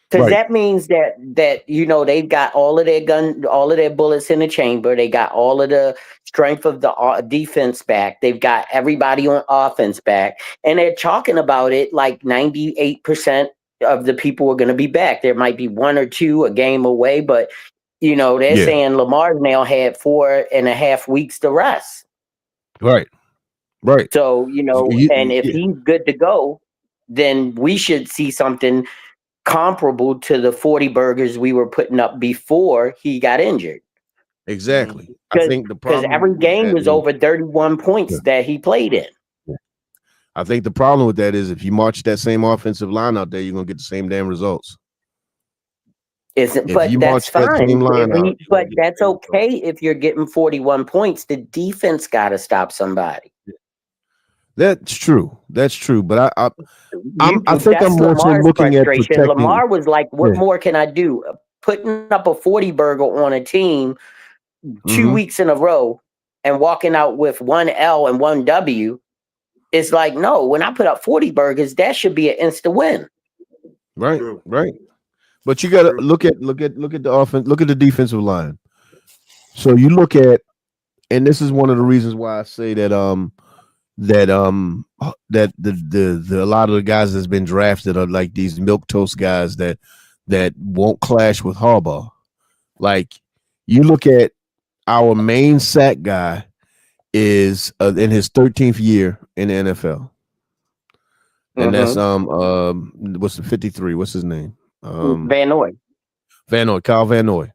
Because that means that they've got all of their bullets in the chamber. They got all of the strength of the defense back. They've got everybody on offense back, and they're talking about it like 98% of the people are going to be back. There might be one or two a game away, but they're saying Lamar now had 4.5 weeks to rest. Right. So and if he's good to go, then we should see something comparable to the 40 burgers we were putting up before he got injured. Exactly. I think the problem because every game was over 31 points that he played in. Yeah. I think the problem with that is if you march that same offensive line out there, you're gonna get the same damn results. But that's fine. But that's okay if you're getting 41 points. The defense got to stop somebody. That's true. But I think I'm more looking at protecting. Lamar was like, "What more can I do? Putting up a 40 burger on a team 2 weeks in a row and walking out with 1 L and 1 W." It's like, no. When I put up 40 burgers, that should be an instant win. Right. But you got to look at the offense. Look at the defensive line. So you look at, and this is one of the reasons why I say that that a lot of the guys that's been drafted are like these milquetoast guys that that won't clash with Harbaugh. Like you look at our main sack guy is in his 13th year in the NFL, and that's what's the 53? What's his name? Van Noy. Van Noy. Kyle Van Noy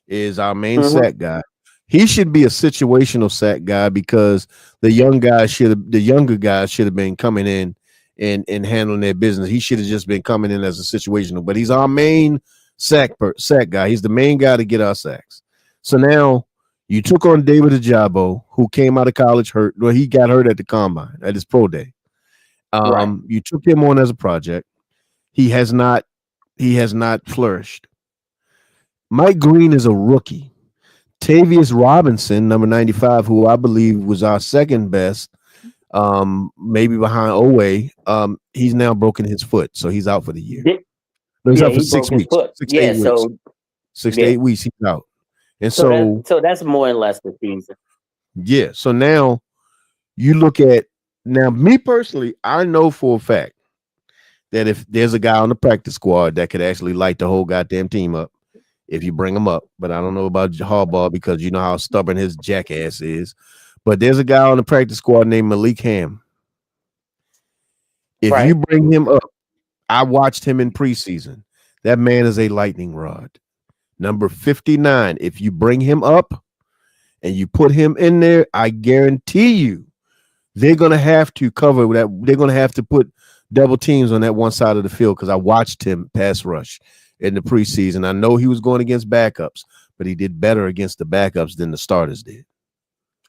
is our main Mm-hmm. sack guy. He should be a situational sack guy because the younger guys should have been coming in and handling their business. He should have just been coming in as a situational, but he's our main sack guy. He's the main guy to get our sacks. So now you took on David Ajabo, who came out of college hurt. Well, he got hurt at the combine at his pro day. Right. You took him on as a project. He has not flourished. Mike Green is a rookie. Tavius Robinson, number 95, who I believe was our second best, maybe behind Owe, he's now broken his foot, so he's out for the year. No, he's out for 6 weeks. 6 to 8 weeks. 6 to 8 weeks, he's out. And so that's more or less the season. Yeah. So now you look at me personally, I know for a fact that if there's a guy on the practice squad that could actually light the whole goddamn team up, if you bring him up, but I don't know about Harbaugh because you know how stubborn his jackass is. But there's a guy on the practice squad named Malik Ham. If you bring him up, I watched him in preseason. That man is a lightning rod. Number 59. If you bring him up and you put him in there, I guarantee you they're going to have to cover that. They're going to have to put double teams on that one side of the field because I watched him pass rush in the preseason. I know he was going against backups, but he did better against the backups than the starters did.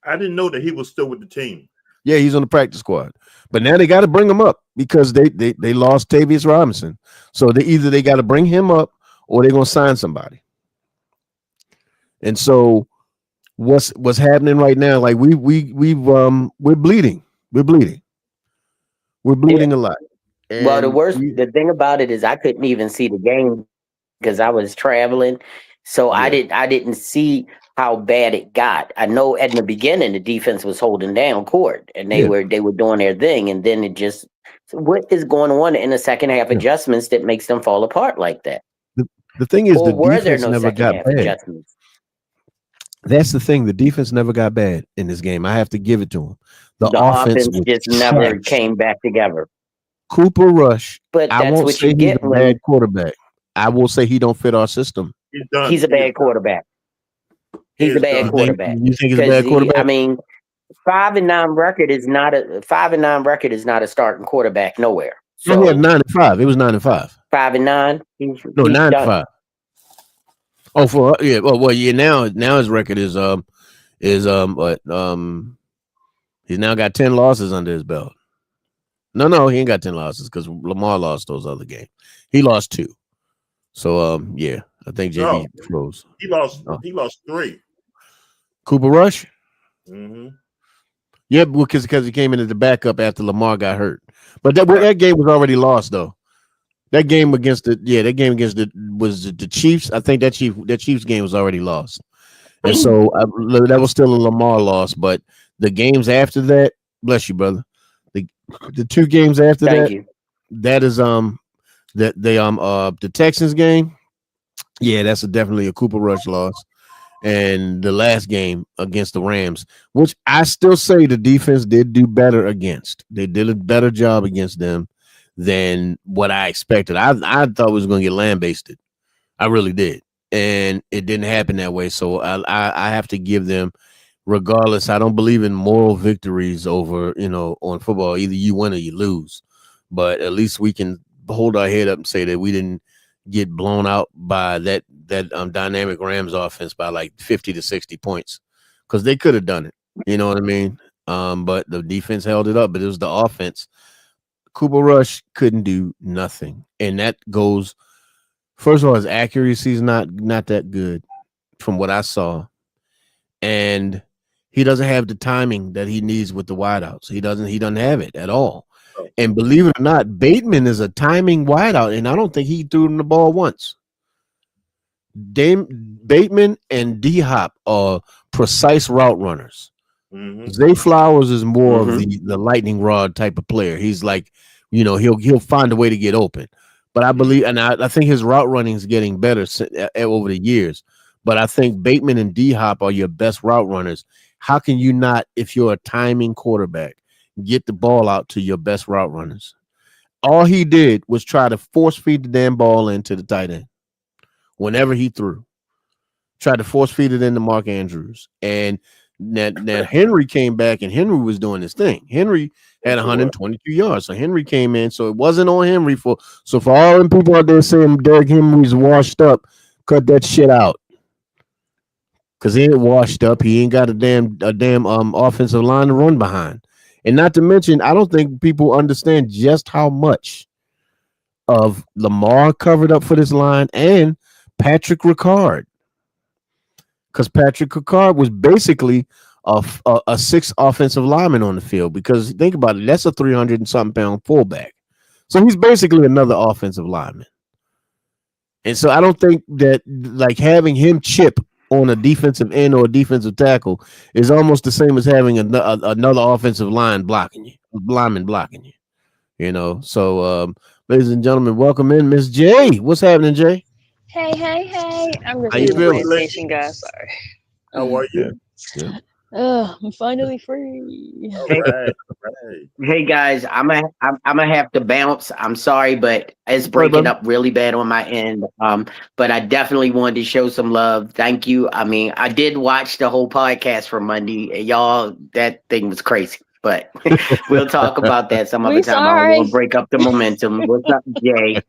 I didn't know that he was still with the team. Yeah, he's on the practice squad. But now they got to bring him up because they lost Tavius Robinson. So they got to bring him up or they're going to sign somebody. And so what's happening right now, like we're bleeding. We're bleeding a lot. And well, the thing about it is I couldn't even see the game because I was traveling. So I didn't see how bad it got. I know at the beginning the defense was holding down court and they were doing their thing, and then it just what is going on in the second half adjustments that makes them fall apart like that? The thing is, or the were there defense no never second got half bad. adjustments? That's the thing. The defense never got bad in this game. I have to give it to them. The offense was just never trash. came back together. Cooper Rush, but I that's won't what say you he's get a when bad quarterback. I will say he don't fit our system. He's a bad quarterback. He's a bad quarterback. You think he's a bad quarterback? I mean, 5-9 record is not a starting quarterback nowhere. So he had 9-5. It was 9-5. 5-9. No, 9-5. Oh, for yeah. Well, yeah. Now his record is he's now got 10 losses under his belt. No, he ain't got 10 losses because Lamar lost those other games. He lost 2. So yeah, I think JB froze. He lost 3. Cooper Rush? Mm-hmm. Yeah, because he came in as the backup after Lamar got hurt. But that game was already lost though. That game against the Chiefs. I think that Chiefs game was already lost, and so that was still a Lamar loss. But the games after that, bless you, brother. The 2 games after that is the Texans game. Yeah, that's definitely a Cooper Rush loss, and the last game against the Rams, which I still say the defense did do better against. They did a better job against them than what I expected. I thought we was going to get lambasted. I really did. And it didn't happen that way. So I have to give them, regardless, I don't believe in moral victories over, on football. Either you win or you lose. But at least we can hold our head up and say that we didn't get blown out by that dynamic Rams offense by like 50 to 60 points. Because they could have done it. You know what I mean? But the defense held it up. But it was the offense. Cooper Rush couldn't do nothing. And that goes, first of all, his accuracy is not that good from what I saw. And he doesn't have the timing that he needs with the wideouts. He doesn't have it at all. And believe it or not, Bateman is a timing wideout, and I don't think he threw him the ball once. Bateman and D-Hop are precise route runners. Mm-hmm. Zay Flowers is more of the lightning rod type of player. He's like, he'll find a way to get open. But I believe, and I think his route running is getting better over the years. But I think Bateman and D Hop are your best route runners. How can you not, if you're a timing quarterback, get the ball out to your best route runners? All he did was try to force feed the damn ball into the tight end whenever he threw. Tried to force feed it into Mark Andrews. And now Henry came back and Henry was doing his thing. Henry had 122 yards. So Henry came in. So it wasn't on Henry for all them people out there saying Derrick Henry's washed up, cut that shit out. Cause he ain't washed up. He ain't got a damn offensive line to run behind. And not to mention, I don't think people understand just how much of Lamar covered up for this line and Patrick Ricard. Because Patrick Ricard was basically a sixth offensive lineman on the field. Because think about it, that's a 300 and something pound fullback. So he's basically another offensive lineman. And so I don't think that like having him chip on a defensive end or a defensive tackle is almost the same as having another offensive lineman blocking you. You know, so ladies and gentlemen, welcome in Miss J. What's happening, Jay? Hey. I'm How you just feeling? the PlayStation guy. Sorry. How are you? Yeah. I'm finally free. All Hey, right. hey guys, I'm gonna have to bounce. I'm sorry, but it's breaking up really bad on my end. But I definitely wanted to show some love. Thank you. I mean, I did watch the whole podcast for Monday. Y'all, that thing was crazy. But we'll talk about that some other We time. I don't want sorry. to break up the momentum. What's up, Jay?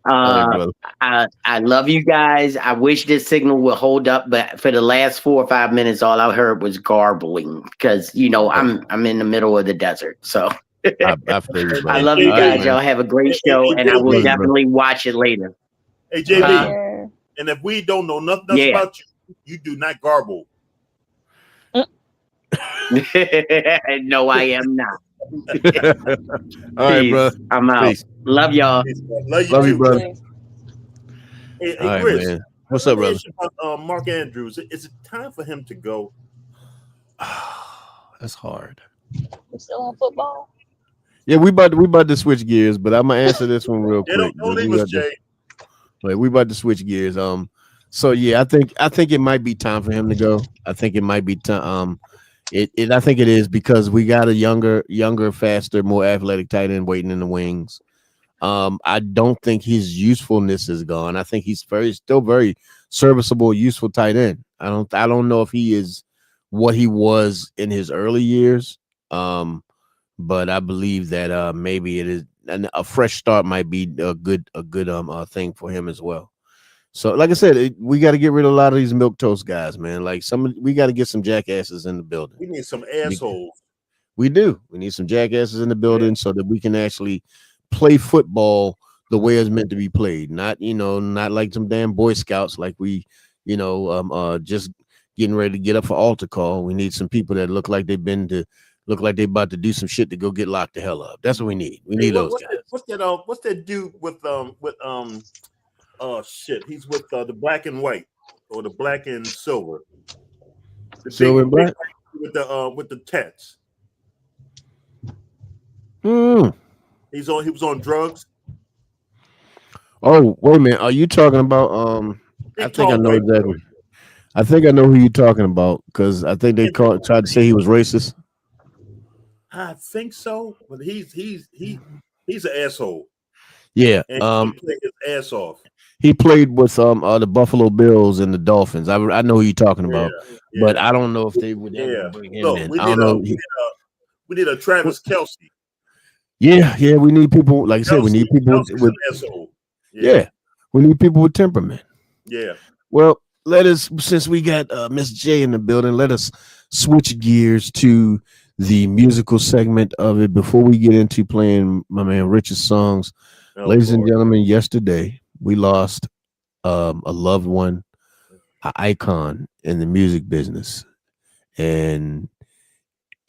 I love you guys. I wish this signal would hold up, but for the last 4 or 5 minutes, all I heard was garbling because I'm in the middle of the desert. So I feel you, I love you guys. Y'all have a great show, and I will JB. definitely watch it later. Hey, JB, Yeah. and if we don't know nothing else about you, you do not garble. No, I am not. All right, bro. I'm out. Peace. Love y'all. Love you, brother. Hey, All right, Chris, man. What's up, brother? Mark Andrews, is it time for him to go? That's hard. We still on football? Yeah, we about to switch gears, but I'm gonna answer this one real quick. Don't leave us, Jay. Like we about to switch gears. So yeah, I think it might be time for him to go. I think it might be time. I think it is because we got a younger, faster, more athletic tight end waiting in the wings. I don't think his usefulness is gone. I think he's still very serviceable, useful tight end. I don't know if he is what he was in his early years. But I believe that maybe it is a fresh start might be a good thing for him as well. So, like I said, we got to get rid of a lot of these milquetoast guys, man. Like we got to get some jackasses in the building. We need some assholes. We do. We need some jackasses in the building so that we can actually play football the way it's meant to be played. Not like some damn Boy Scouts like we, just getting ready to get up for altar call. We need some people that look like they're about to do some shit to go get locked the hell up. That's what we need. We need those guys. What's that dude with shit? He's with the black and white or the black and silver. The Silver and black with the tats. He was on drugs. Oh, wait a minute. Are you talking about I think I know exactly. I think I know who you're talking about because I think they tried to say he was racist. I think so, but he's an asshole. Yeah. And he played his ass off. He played with the Buffalo Bills and the Dolphins. I know who you're talking about, but I don't know if they would ever bring him in. I don't know. We need a Travis Kelce. Yeah, we need people. Like I said, we need people with. Yeah, we need people with temperament. Yeah. Well, since we got Miss J in the building, let us switch gears to the musical segment of it before we get into playing my man Rich's songs. Ladies and gentlemen, yesterday we lost a loved one, an icon in the music business. And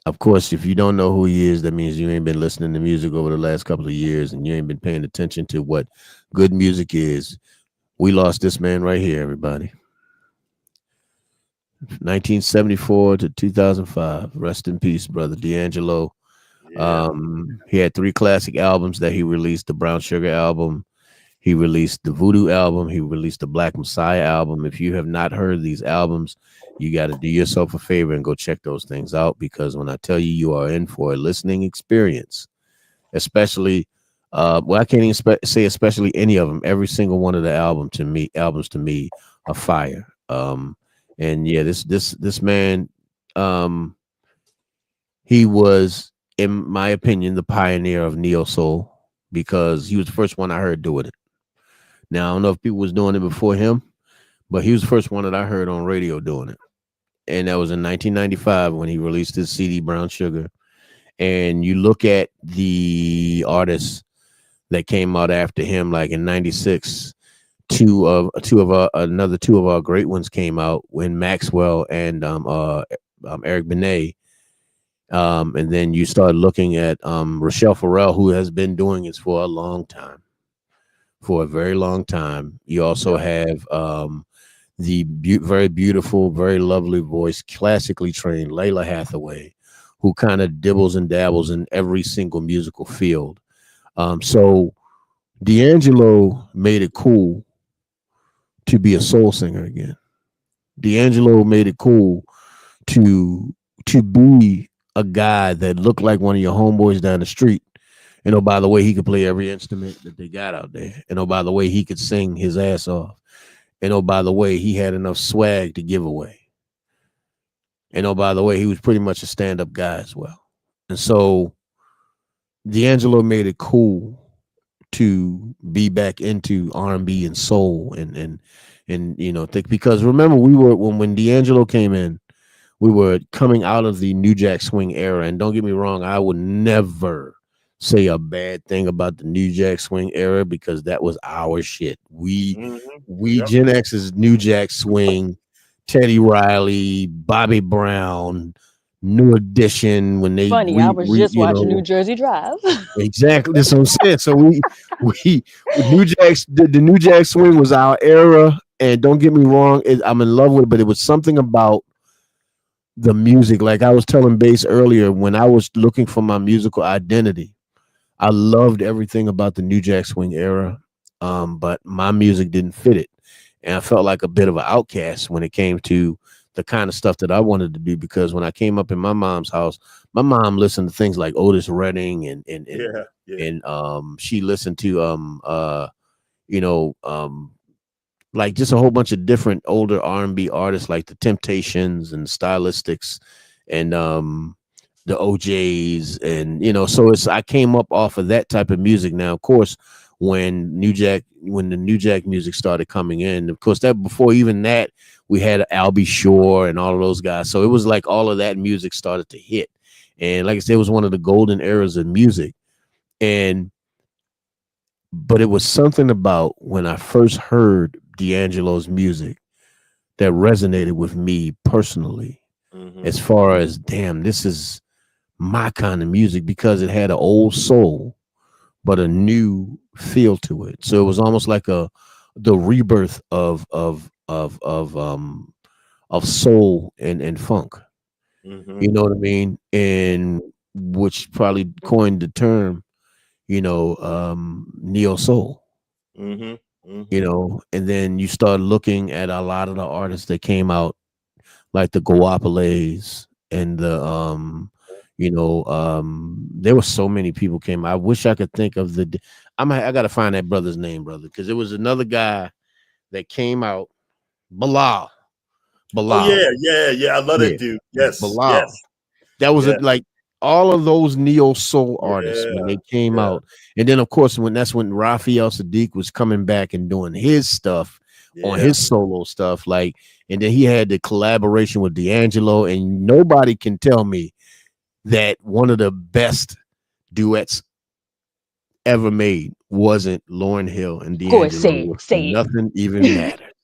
of course, if you don't know who he is, that means you ain't been listening to music over the last couple of years and you ain't been paying attention to what good music is. We lost this man right here, everybody. 1974 to 2005. Rest in peace, brother D'Angelo. Yeah. He had 3 classic albums that he released: the Brown Sugar album. He released the Voodoo album. He released the Black Messiah album. If you have not heard these albums, you got to do yourself a favor and go check those things out, because when I tell you, you are in for a listening experience, especially well, I can't even say especially any of them. Every single one of the albums to me are fire. And yeah, this man, um, he was, in my opinion, the pioneer of neo soul, because he was the first one I heard doing it. Now I don't know if people was doing it before him, but he was the first one that I heard on radio doing it, and that was in 1995 when he released his CD Brown Sugar. And you look at the artists that came out after him, like in '96, two of our great ones came out, when Maxwell and Eric Benet. And then you start looking at Rochelle Farrell, who has been doing this for a long time, for a very long time. You also have the very beautiful, very lovely voice, classically trained Layla Hathaway, who kind of dibbles and dabbles in every single musical field. So D'Angelo made it cool to be a soul singer again. D'Angelo made it cool to be a guy that looked like one of your homeboys down the street. And oh, by the way, he could play every instrument that they got out there. And oh, by the way, he could sing his ass off. And oh, by the way, he had enough swag to give away. And oh, by the way, he was pretty much a stand-up guy as well. And so D'Angelo made it cool to be back into R&B and soul and because remember, we were when D'Angelo came in, we were coming out of the New Jack Swing era. And don't get me wrong, I would never say a bad thing about the New Jack Swing era, because that was our shit. We Gen X's New Jack Swing, Teddy Riley, Bobby Brown, New Edition. When they I was just watching New Jersey Drive. Exactly, that's what I'm saying. So we the New Jack Swing was our era. And don't get me wrong, I'm in love with it, but it was something about the music. Like I was telling Bass earlier, when I was looking for my musical identity, I loved everything about the New Jack Swing era, but my music didn't fit it. And I felt like a bit of an outcast when it came to the kind of stuff that I wanted to do, because when I came up in my mom's house, my mom listened to things like Otis Redding and she listened to like just a whole bunch of different older R&B artists like the Temptations and Stylistics and the OJs, and so I came up off of that type of music. Now, of course, when the New Jack music started coming in, of course, that before even that, we had Albie Shore and all of those guys. So it was like all of that music started to hit, and like I said, it was one of the golden eras of music. But it was something about when I first heard D'Angelo's music that resonated with me personally, as far as, damn, this is my kind of music, because it had an old soul but a new feel to it. So it was almost like the rebirth of soul and funk. You know what I mean? And which probably coined the term, neo soul. And then you start looking at a lot of the artists that came out, like the Guapales and the there were so many people came. I wish I could think of I gotta find that brother's name, brother, because it was another guy that came out, Bilal. Oh yeah. I love that dude. Yes, Bilal. yes. That was like all of those neo soul artists when they came out, and then of course that's when Raphael Sadiq was coming back and doing his stuff on his solo stuff, and then he had the collaboration with D'Angelo, and nobody can tell me that one of the best duets ever made wasn't Lauryn Hill and D'Angelo. Nothing even mattered.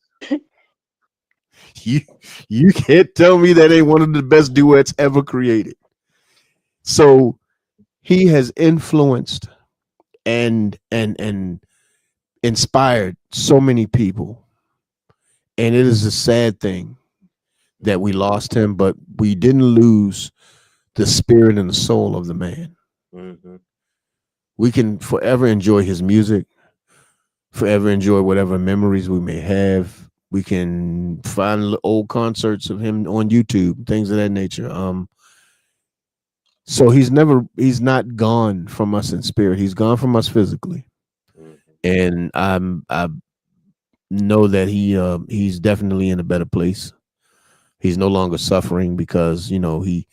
You can't tell me that ain't one of the best duets ever created. So he has influenced and inspired so many people, and it is a sad thing that we lost him, but we didn't lose the spirit and the soul of the man. We can forever enjoy his music, forever enjoy whatever memories we may have. We can find old concerts of him on YouTube, things of that nature. So he's not gone from us in spirit. He's gone from us physically, Mhm. and I know that he's definitely in a better place. He's no longer suffering because he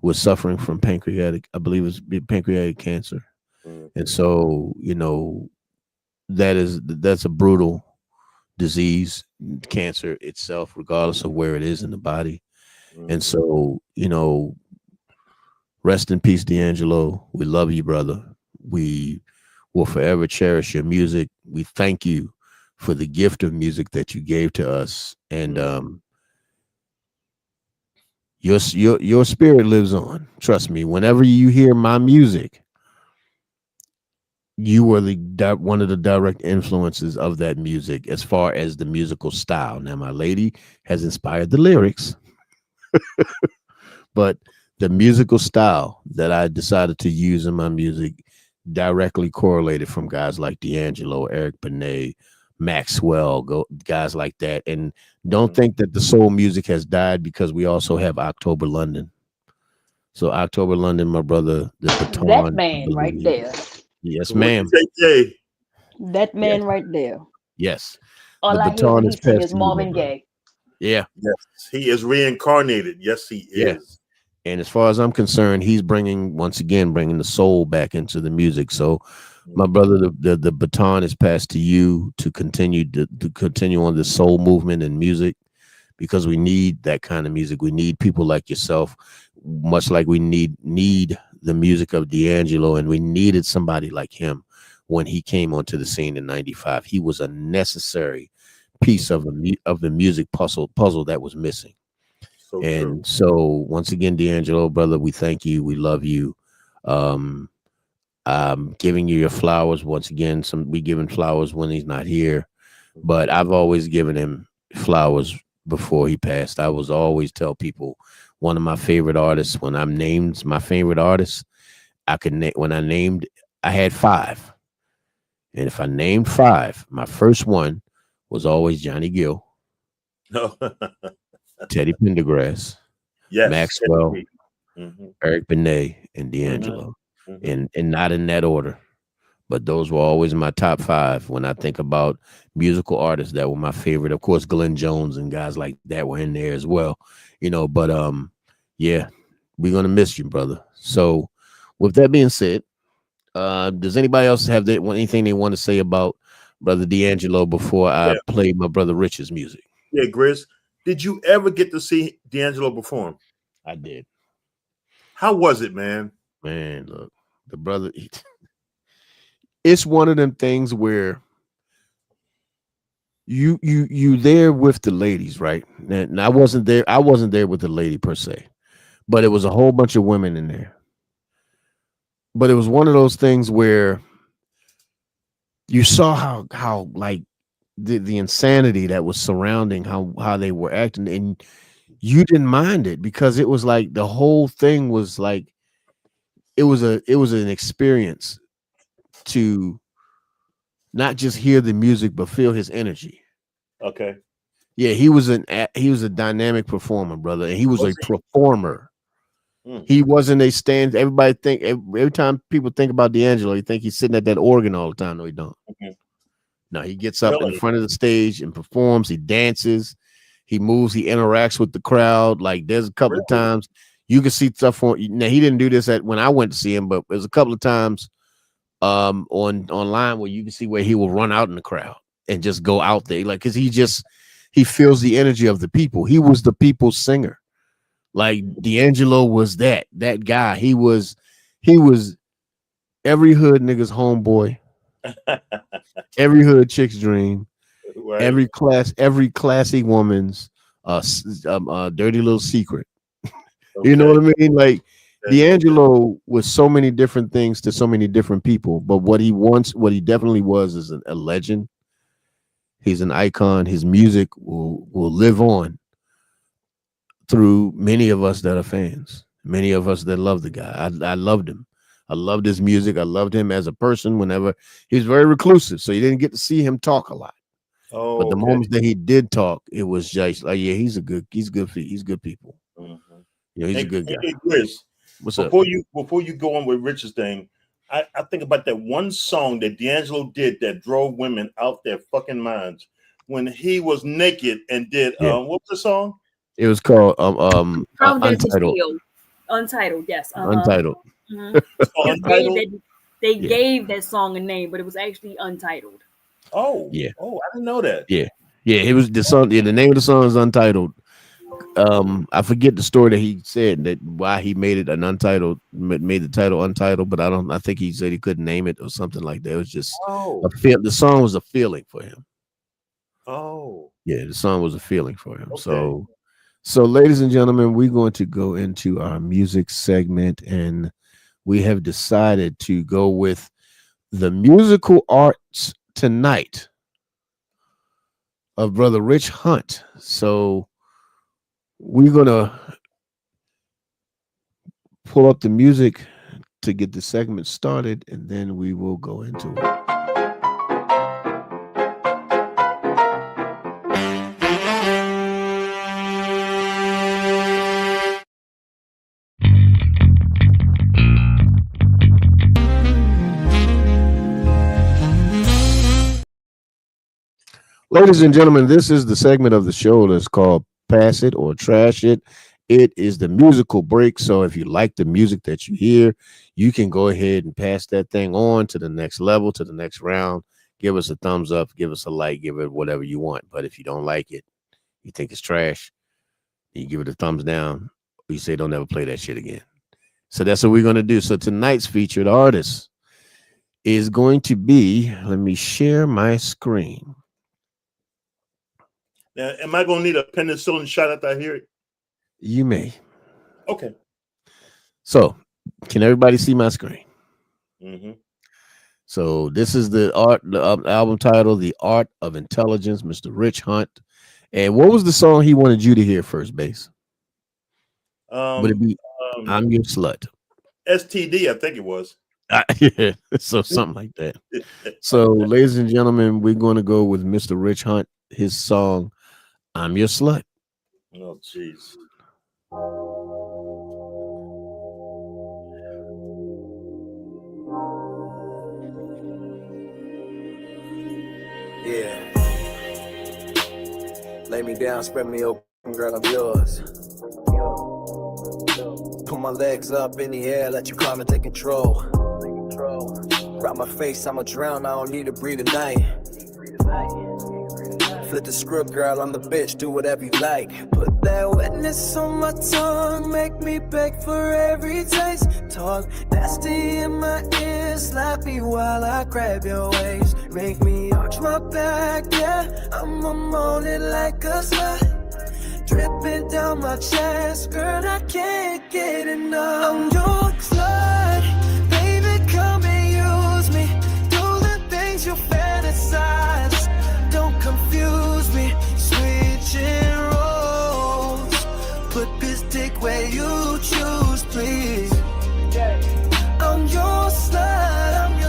was suffering from pancreatic, I believe it's pancreatic cancer, and Mhm. so that's a brutal disease, cancer itself, regardless of where it is in the body. And Mhm. so, rest in peace, D'Angelo. We love you, brother. We will forever cherish your music. We thank you for the gift of music that you gave to us. And your spirit lives on. Trust me. Whenever you hear my music, you were one of the direct influences of that music as far as the musical style. Now, my lady has inspired the lyrics, but the musical style that I decided to use in my music directly correlated from guys like D'Angelo, Eric Benet, Maxwell, guys like that. And don't Mhm. think that the soul music has died, because we also have October London. So October London, my brother, the That baton, I man right believe. there. Yes, So what you ma'am. say, Jay? That Yes, man right there. yes. The All I hear when baton is he sing passed is to you, my Marvin brother. Gaye. Yeah, Yes, he is reincarnated. Yes, he yeah. is. And as far as I'm concerned, he's once again bringing the soul back into the music. So, my Mhm. brother, the baton is passed to you to continue on this soul movement and music, because we need that kind of music. We need people like yourself, much like we need the music of D'Angelo, and we needed somebody like him when he came onto the scene in '95. He was a necessary piece of the music puzzle that was missing. So true. And so, once again, D'Angelo, brother, we thank you. We love you. Um, I'm giving you your flowers once again. We giving flowers when he's not here, but I've always given him flowers before he passed. I was always tell people, one of my favorite artists. When I'm named my favorite artist, when I had five, and if I named five, my first one was always Johnny Gill, No. Teddy Pendergrass, Yes, Teddy Maxwell, P. Mhm. Eric Benet, and Mhm. D'Angelo, Mhm. and not in that order. But those were always my top five when I think about musical artists that were my favorite. Of course, Glenn Jones and guys like that were in there as well, But yeah, we're gonna miss you, brother. So, with that being said, does anybody else have anything they want to say about brother D'Angelo before I Yeah, play my brother Rich's music? yeah, Grizz. Did you ever get to see D'Angelo perform? I did, How was it, man? man. Look, the brother. It's one of them things where you there with the ladies, right? And I wasn't there. I wasn't there with the lady per se, but it was a whole bunch of women in there. But it was one of those things where you saw how like the insanity that was surrounding how they were acting, and you didn't mind it, because it was like the whole thing was like it was an experience to not just hear the music but feel his energy. Okay. Yeah, he was a dynamic performer, brother, and he was a Was performer. he? Mm. He wasn't a stand. Everybody think every time people think about D'Angelo, you think he's sitting at that organ all the time. No, he don't. Mhm. No, he gets up in Really? front of the stage and performs. He dances, he moves, he interacts with the crowd. Like there's a couple of Really? times you can see stuff on. Now he didn't do this at when I went to see him, but there's a couple of times on online where you can see where he will run out in the crowd and just go out there, like, because he feels the energy of the people. He was the people's singer. Like D'Angelo was that guy. He was every hood nigga's homeboy, every hood chick's dream, Right. every classy woman's dirty little secret. You know Okay. what I mean? Like Okay. Okay. D'Angelo was so many different things to so many different people, but what he definitely was is a legend. He's an icon. His music will live on through many of us that are fans, many of us that love the guy. I loved him. I loved his music. I loved him as a person. Whenever he was very reclusive, so you didn't get to see him talk a lot. Oh, But the okay. moments that he did talk, it was just like, yeah, he's good people. Mm-hmm. He's a good guy. Hey, Chris, What's up? Before you go on with Rich's thing, I think about that one song that D'Angelo did that drove women out their fucking minds when he was naked and did what was the song? It was called Untitled. Untitled. Yes. Untitled. Untitled. They gave that song a name, but it was actually Untitled. Oh, yeah. Oh, I didn't know that. Yeah. It was the song. Yeah, the name of the song is Untitled. I forget the story that he said that why he made it made the title Untitled, but I think he said he couldn't name it or something like that. It was just the song was a feeling for him. Oh. Yeah, the song was a feeling for him. Okay. So ladies and gentlemen, we're going to go into our music segment, and we have decided to go with the musical arts tonight of Brother Rich Hunt. So we're gonna pull up the music to get the segment started, and then we will go into it. Ladies and gentlemen, this is the segment of the show that's called Pass It or Trash It. It is the musical break. So if you like the music that you hear, you can go ahead and pass that thing on to the next level, to the next round. Give us a thumbs up, give us a like, give it whatever you want. But if you don't like it, you think it's trash, you give it a thumbs down, or you say don't ever play that shit again. So that's what we're going to do. So tonight's featured artist is going to be, let me share my screen. Now, am I going to need a penicillin shot after I hear it? You may. Okay. So, can everybody see my screen? Mm-hmm. So, this is the album title, The Art of Intelligence, Mr. Rich Hunt. And what was the song he wanted you to hear first, Bass? Would it be I'm Your Slut? STD, I think it was. Yeah, so something like that. So, ladies and gentlemen, we're going to go with Mr. Rich Hunt, his song, I'm Your Slut. Oh, jeez. Yeah. Lay me down, spread me open, girl, I'm yours. Put my legs up in the air, let you climb and take control. Wrap my face, I'ma drown, I don't need to breathe tonight. Flip the script, girl, I'm the bitch, do whatever you like. Put that wetness on my tongue, make me beg for every taste. Talk nasty in my ears, slap me while I grab your waist. Make me arch my back, yeah, I'ma moan it like a slut. Dripping down my chest, girl, I can't get enough. I'm your slut, baby, come and use me. Do the things you fantasize. Don't confuse me, switching roles. Put this dick where you choose, please. I'm your slut,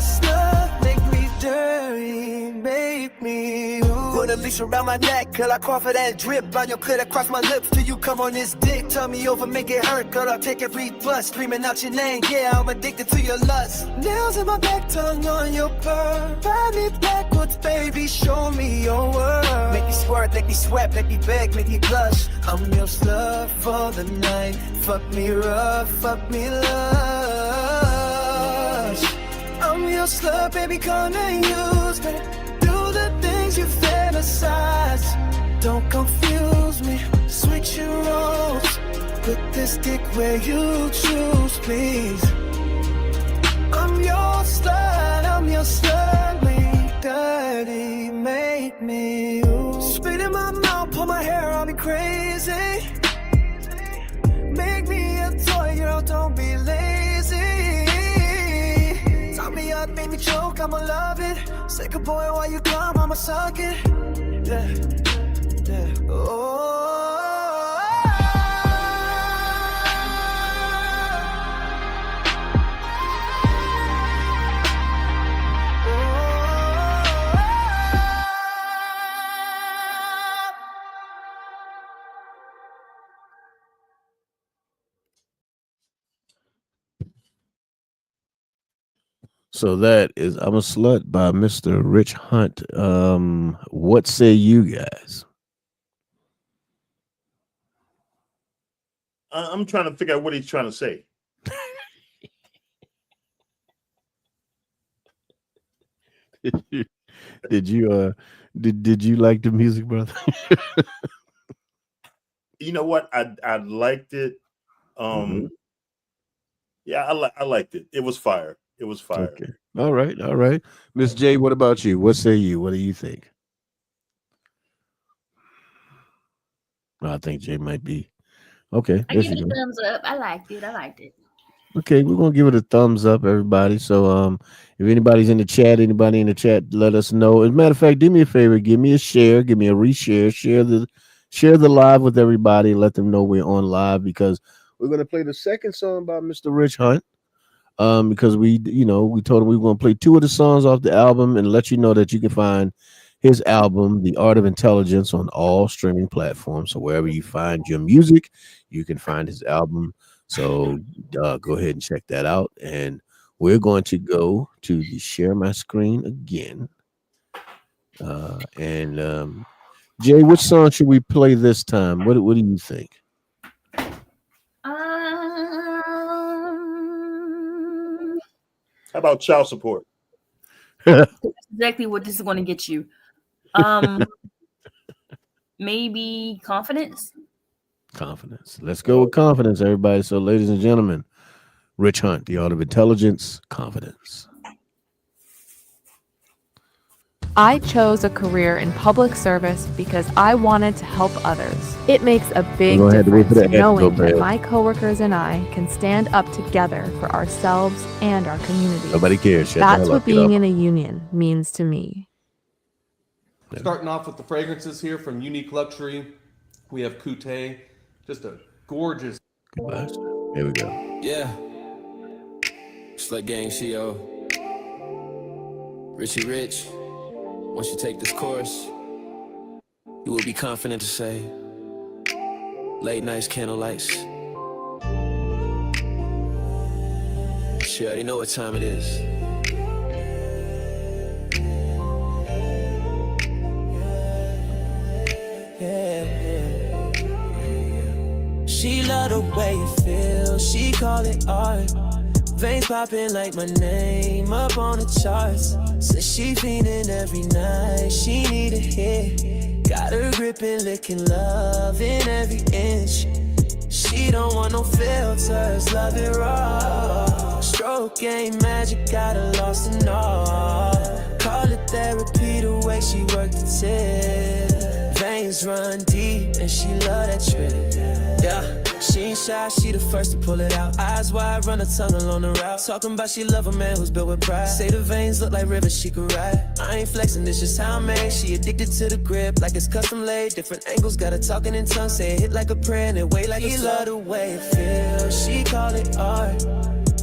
make me dirty, make me ooh. Put a leash around my neck, girl, I crawl for that drip. Line your clit across my lips till you come on this dick. Turn me over, make it hurt, girl, I'll take every bus. Screaming out your name, yeah, I'm addicted to your lust. Nails in my back, tongue on your purr. Ride me backwards, baby, show me your world. Make me squirt, make me sweat, make me beg, make me blush. I'm your slut for the night. Fuck me rough, fuck me lush. I'm your slut, baby, come and use me. Do the things you fantasize. Don't confuse me, switch your roles. Put this dick where you choose, please. I'm your slut, make dirty, make me ooh. Spit in my mouth, pull my hair on me crazy. Make me a toy, girl, don't be lazy. Top me up, make me choke, I'ma love it. Say good boy while you come, I'ma suck it. Yeah, yeah, oh. So that is I'm a Slut by Mr. Rich Hunt. What say you guys? I'm trying to figure out what he's trying to say. Did you did you like the music, brother? You know what? I liked it. Mhm. Yeah, I liked it. It was fire. It was fire. Okay. All right. Miss J, what about you? What say you? What do you think? I think Jay might be okay. I There give she it a goes. thumbs up. I liked it. I liked it. Okay, we're gonna give it a thumbs up, everybody. So if anybody's in the chat, anybody in the chat, let us know. As a matter of fact, do me a favor, give me a share, give me a reshare, share the live with everybody, let them know we're on live because we're gonna play the second song by Mr. Rich Hunt. Because we told him we were gonna play two of the songs off the album and let you know that you can find his album, The Art of Intelligence, on all streaming platforms. So wherever you find your music, you can find his album. So go ahead and check that out. And we're going to go to the share my screen again. And Jay, which song should we play this time? What do you think? How about child support? That's exactly what this is going to get you. Maybe confidence. Confidence. Let's go with confidence, everybody. So, ladies and gentlemen, Rich Hunt, The Art of Intelligence, Confidence. I chose a career in public service because I wanted to help others. It makes a big We're gonna have to wait for difference the ad to go knowing that past. my coworkers and I can stand up together for ourselves and our communities. Nobody cares. Shut the That's hell what up, get being off. in a union means to me. Starting off with the fragrances here from Unique Luxury. We have Coute, just a gorgeous. Goodbye. Here we go. Yeah. Slut Gang CO. Richie Rich. Once you take this course, you will be confident to say, late nights, candlelights. She already know what time it is. She love the way it feels, she call it art. Veins popping like my name up on the charts. Says she fiending every night, she need a hit. Got her gripping, licking love in every inch. She don't want no filters, love it raw. Stroke game magic, got her lost in awe. Call it therapy the way she worked the tip. Veins run deep and she love that trip. Yeah. She ain't shy, she the first to pull it out. Eyes wide, run a tunnel on the route. Talking about she love a man who's built with pride. Say the veins look like rivers she could ride. I ain't flexing, this just how I'm made. She addicted to the grip, like it's custom laid. Different angles, got her talking in tongues. Say it hit like a prayer and it weigh like a love the way it feels, she call it art.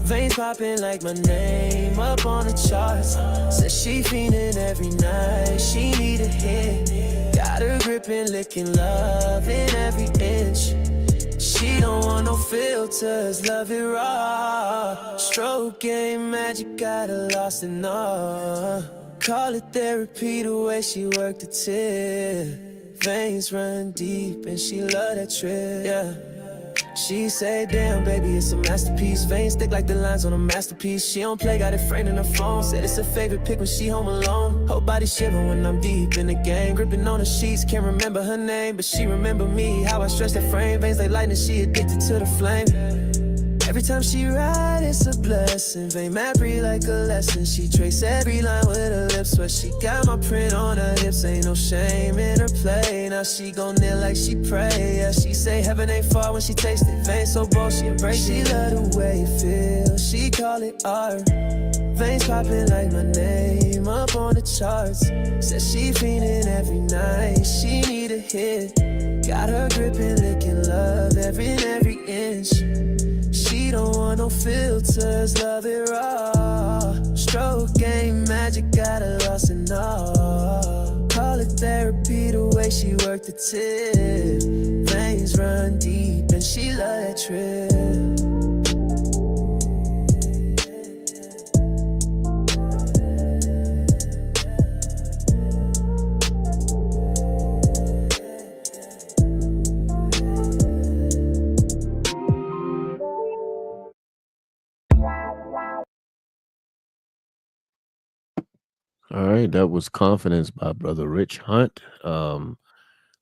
Veins popping like my name up on the charts. Says she fiending every night, she need a hit. Got her gripping, licking love in every inch. She don't want no filters, love it raw. Stroke game magic, got her lost in awe. Call it therapy the way she worked the tip. Veins run deep and she love that trip, yeah. She say, damn, baby, it's a masterpiece. Veins thick like the lines on a masterpiece. She don't play, got it framed in her phone. Said it's her favorite pick when she home alone. Whole body shiver when I'm deep in the game. Gripping on the sheets, can't remember her name, but she remember me. How I stretch that frame, veins like lightning, she addicted to the flame. Every time she ride, it's a blessing. Vein map read like a lesson. She trace every line with her lips. Swear she got my print on her hips. Ain't no shame in her play. Now she gon' kneel like she pray. Yeah, she say heaven ain't far when she taste it. Vein so bold, she embrace it. She love the way it feels. She call it art. Veins popping like my name up on the charts. Says she fiending every night. She need a hit. Got her gripping, licking love every inch. She don't want no filters, love it raw. Stroke game magic, got her lost in awe. Call it therapy the way she worked the tip. Veins run deep and she love that trip. All right, that was Confidence by Brother Rich Hunt.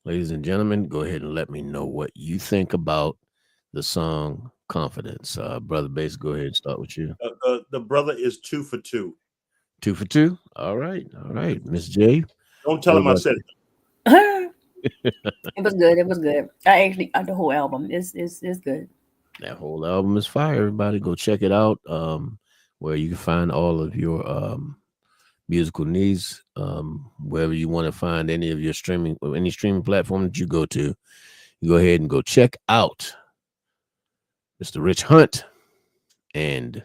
Ladies and gentlemen, go ahead and let me know what you think about the song Confidence. Brother Bass, go ahead and start with you. The brother is 2 for 2. 2 for 2. All right. Miss J. Don't tell what him I about said It was good. It was good. I actually the whole album is good. That whole album is fire. Everybody go check it out. Where you can find all of your musical needs. Wherever you want to find any of your streaming or any streaming platform that you go to, you go ahead and go check out Mr. Rich Hunt and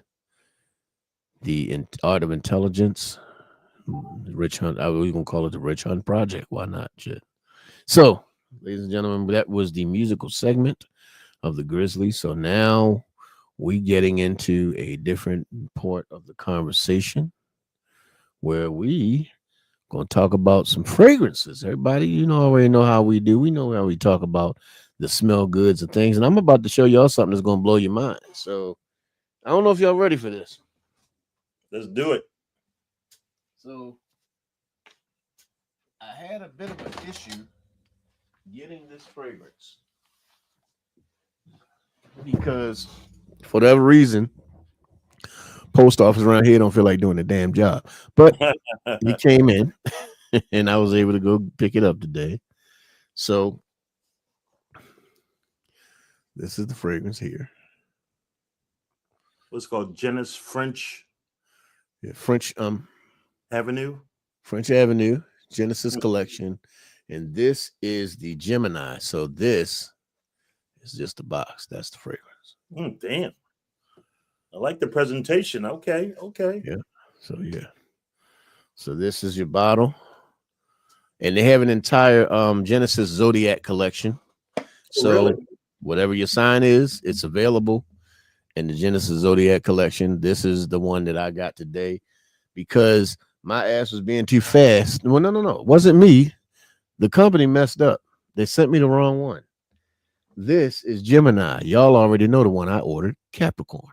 the Art of Intelligence. Rich Hunt. I was gonna call it the Rich Hunt Project. Why not? Shit. So, ladies and gentlemen, that was the musical segment of the Grizzly. So now we getting into a different part of the conversation where we gonna talk about some fragrances. Everybody, already know how we do. We know how we talk about the smell goods and things. And I'm about to show y'all something that's gonna blow your mind. So I don't know if y'all ready for this. Let's do it. So I had a bit of an issue getting this fragrance because for whatever reason, post office around here don't feel like doing a damn job. But he came in and I was able to go pick it up today. So this is the fragrance here. What's called Genesis French French Avenue. French Avenue Genesis collection. And this is the Gemini. So this is just the box. That's the fragrance. Damn. I like the presentation. Okay. Yeah. So this is your bottle. And they have an entire Genesis Zodiac collection. So really? Whatever your sign is, it's available in the Genesis Zodiac collection. This is the one that I got today because my ass was being too fast. Well, no. It wasn't me. The company messed up. They sent me the wrong one. This is Gemini. Y'all already know the one I ordered, Capricorn.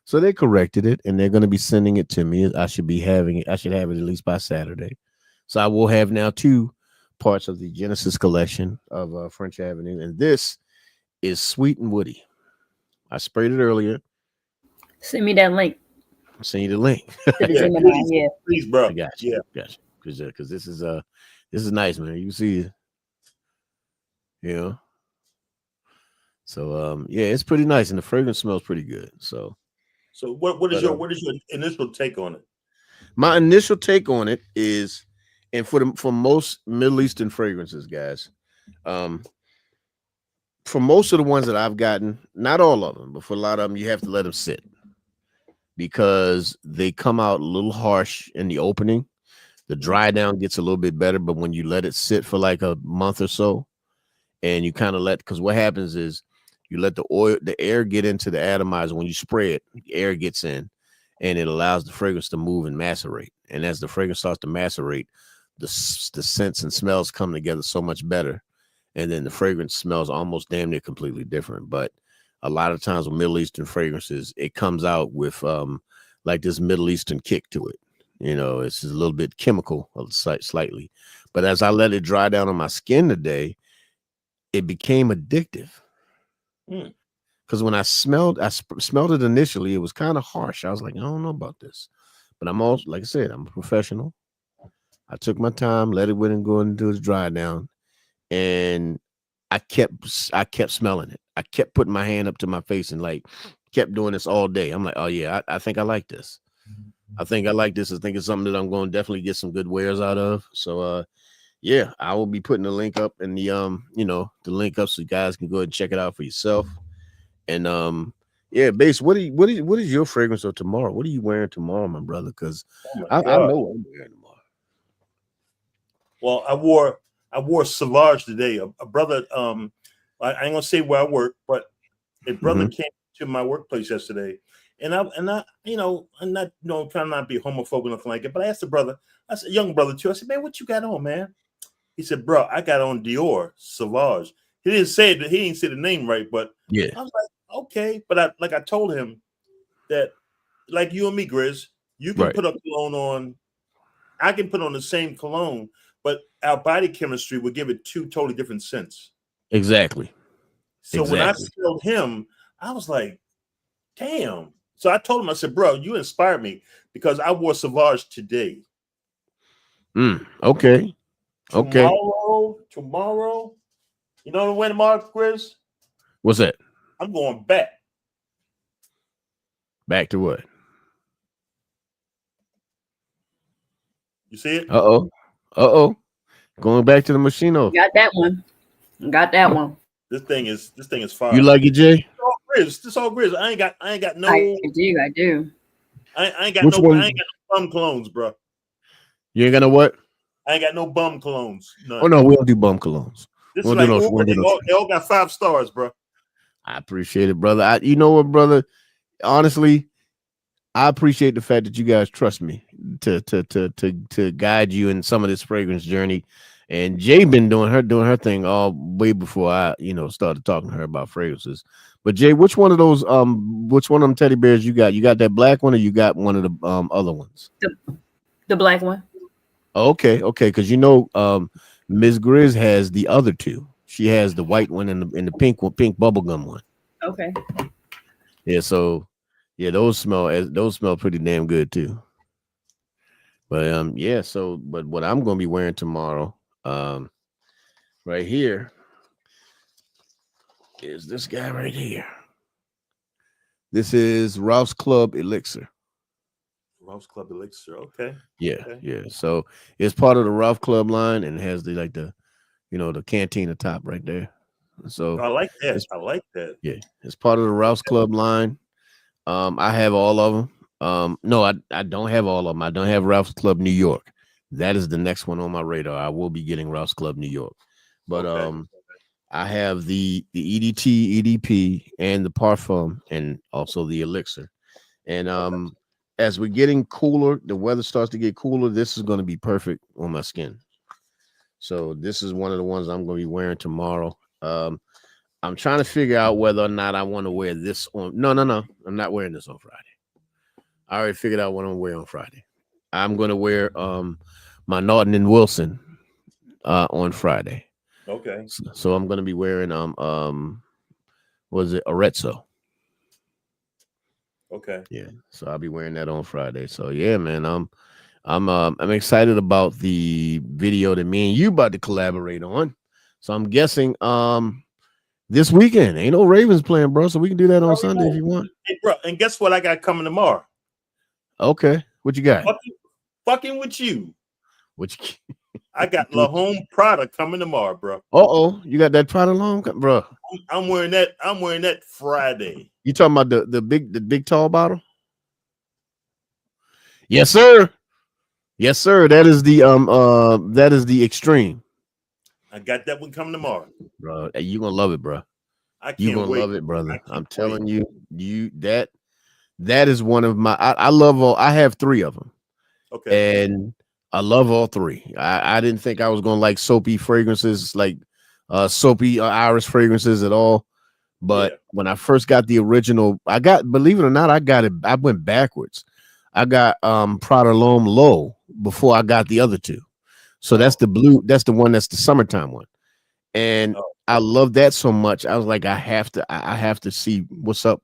So they corrected it, and they're going to be sending it to me. I should have it at least by Saturday. So I will have now 2 parts of the Genesis collection of French Avenue, and this is Sweet and Woody. I sprayed it earlier. Send me that link. I'll send you the link. Please, bro. I got you. Because this is nice, man. You see it. So it's pretty nice, and the fragrance smells pretty good. So what is your initial take on it? My initial take on it is, and for most Middle Eastern fragrances, guys, for most of the ones that I've gotten, not all of them, but for a lot of them, you have to let them sit because they come out a little harsh in the opening. The dry down gets a little bit better, but when you let it sit for like a month or so, and you kind of because what happens is you let the air get into the atomizer. When you spray it, the air gets in, and it allows the fragrance to move and macerate. And as the fragrance starts to macerate, the scents and smells come together so much better. And then the fragrance smells almost damn near completely different. But a lot of times with Middle Eastern fragrances, it comes out with like this Middle Eastern kick to it. It's just a little bit chemical slightly. But as I let it dry down on my skin today, it became addictive. Because when I smelled it initially, it was kind of harsh. I was like, I don't know about this. But I'm also, like I said, I'm a professional. I took my time, let it went and go and do the dry down. And I kept smelling it. I kept putting my hand up to my face and like kept doing this all day. I'm like, oh yeah, I think I like this. I think I like this. I think it's something that I'm going to definitely get some good wears out of. So I will be putting the link up in the the link up so you guys can go ahead and check it out for yourself. And Bass, what is your fragrance of tomorrow? What are you wearing tomorrow, my brother? Because I know what I'm wearing tomorrow. Well, I wore Sauvage today. A brother, I ain't gonna say where I work, but a brother came to my workplace yesterday, and I, I'm not, trying not to be homophobic or nothing like it. But I asked the brother, I said, young brother too. I said, man, what you got on, man? He said, bro, I got on Dior Sauvage. He didn't say it. He didn't say the name right, but yeah, I was like, okay. But I told him that, like you and me, Grizz, you can put a cologne on I can put on the same cologne, but our body chemistry would give it two totally different scents. Exactly. So when I smelled him, I was like, damn. So I told him, I said, bro, you inspired me because I wore Sauvage today. Okay. Okay. Tomorrow, you know when tomorrow, Chris? What's that? I'm going back. Back to what? You see it? Uh-oh. Going back to the Machino. Got that one. Got that one. This thing is fire. You like it, Jay? This all Grizz. I ain't got no. I do. I ain't got Which no. one? I ain't got no bum colognes, bro. You ain't got no what? I ain't got no bum colognes. None. Oh no, we don't do bum colognes. This is like Uber. They all got 5 stars, bro. I appreciate it, brother. You know what, brother? Honestly, I appreciate the fact that you guys trust me to guide you in some of this fragrance journey. And Jay been doing her thing all way before I, started talking to her about fragrances. But Jay, which one of them teddy bears you got? You got that black one, or you got one of the other ones? The black one. Okay, because Ms. Grizz has the other two. She has the white one and the pink bubblegum one. Okay. Yeah, so those smell pretty damn good too. But but what I'm gonna be wearing tomorrow, right here, is this guy right here. This is Ralph's Club Elixir. Ralph's Club Elixir. Okay. Yeah. So it's part of the Ralph Club line, and it has the cantina top right there. So I like that. Yeah, it's part of the Ralph's Club line. I have all of them. No, I don't have all of them. I don't have Ralph's Club New York. That is the next one on my radar. I will be getting Ralph's Club New York. But I have the EDT, EDP, and the Parfum, and also the Elixir. And as we're getting cooler, the weather starts to get cooler, this is going to be perfect on my skin. So this is one of the ones I'm going to be wearing tomorrow. I'm trying to figure out whether or not I want to wear this on. No. I'm not wearing this on Friday. I already figured out what I'm going to wear on Friday. I'm going to wear my Norton and Wilson on Friday. Okay. So I'm going to be wearing was it Arezzo? Okay. Yeah. So I'll be wearing that on Friday. So yeah, man, I'm excited about the video that me and you about to collaborate on. So I'm guessing this weekend ain't no Ravens playing, bro. So we can do that on Sunday if you want. Hey, bro, and guess what I got coming tomorrow? Okay, what you got? Fucking with you. What you? I got La Home Prada coming tomorrow, bro. You got that Prada long, bro. I'm wearing that Friday. You talking about the big tall bottle? Yes, sir. Yes, sir. That is the extreme. I got that one coming tomorrow, bro. You gonna love it, bro. You gonna love it, brother. I'm telling you, that is one of my. I love all. I have 3 of them. Okay, and I love all 3. I didn't think I was gonna like soapy fragrances, like soapy iris fragrances at all. But when I first got the original, believe it or not, I went backwards. I got Prada L'Homme Low before I got the other 2. So that's the blue, that's the one that's the summertime one. And I love that so much. I was like, I have to see what's up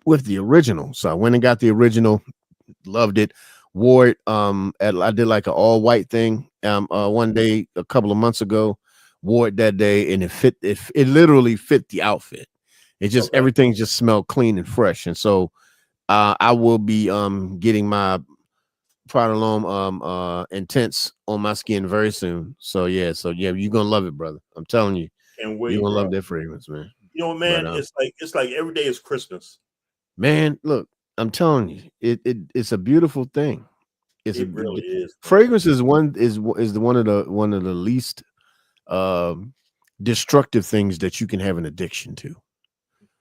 with the original. So I went and got the original, loved it, wore it. I did like an all white thing one day a couple of months ago, wore it that day, and it literally fit the outfit. It just everything just smelled clean and fresh. And so I will be getting my Prada L'Homme Intense on my skin very soon. So yeah, you're gonna love it, brother. I'm telling you. And wait, you're gonna love that fragrance, man. You know, man, it's like every day is Christmas. Man, look, I'm telling you, it's a beautiful thing. It really is. Fragrance is one of the least destructive things that you can have an addiction to.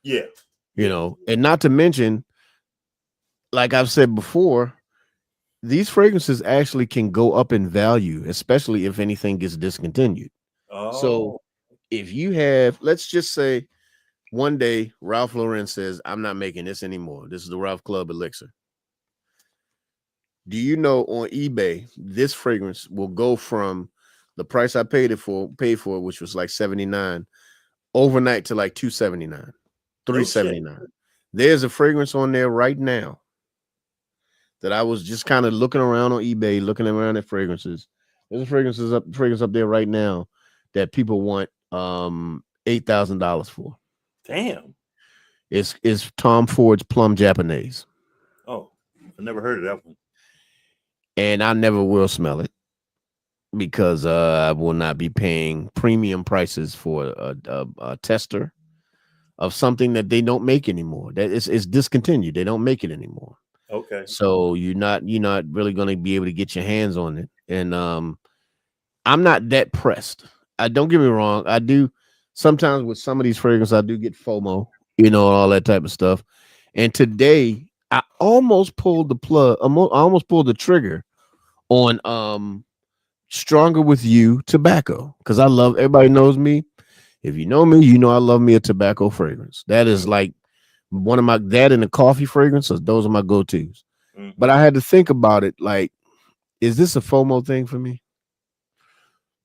Yeah. You know, and not to mention, like I've said before, these fragrances actually can go up in value, especially if anything gets discontinued. So if you have, let's just say one day Ralph Lauren says, I'm not making this anymore. This is the Ralph Club Elixir. Do you know on eBay this fragrance will go from the price I paid for it, which was like 79, overnight to like 279, No shit. 379. There's a fragrance on there right now that I was just kind of looking around on eBay, looking around at fragrances. There's a fragrance up there right now that people want $8,000 for. Damn. It's Tom Ford's Plum Japanese. Oh, I never heard of that one. And I never will smell it because I will not be paying premium prices for a tester of something that they don't make anymore. That it's discontinued. They don't make it anymore. Okay. So you're not really going to be able to get your hands on it. And I'm not that pressed. Don't get me wrong. I do sometimes with some of these fragrances, I do get FOMO, all that type of stuff. And today I almost pulled the plug. I almost pulled the trigger on Stronger With You tobacco, because I love, everybody knows me. If you know me, you know I love me a tobacco fragrance. That is like one of my, that and the coffee fragrances, those are my go-tos. But I had to think about it, like, is this a FOMO thing for me?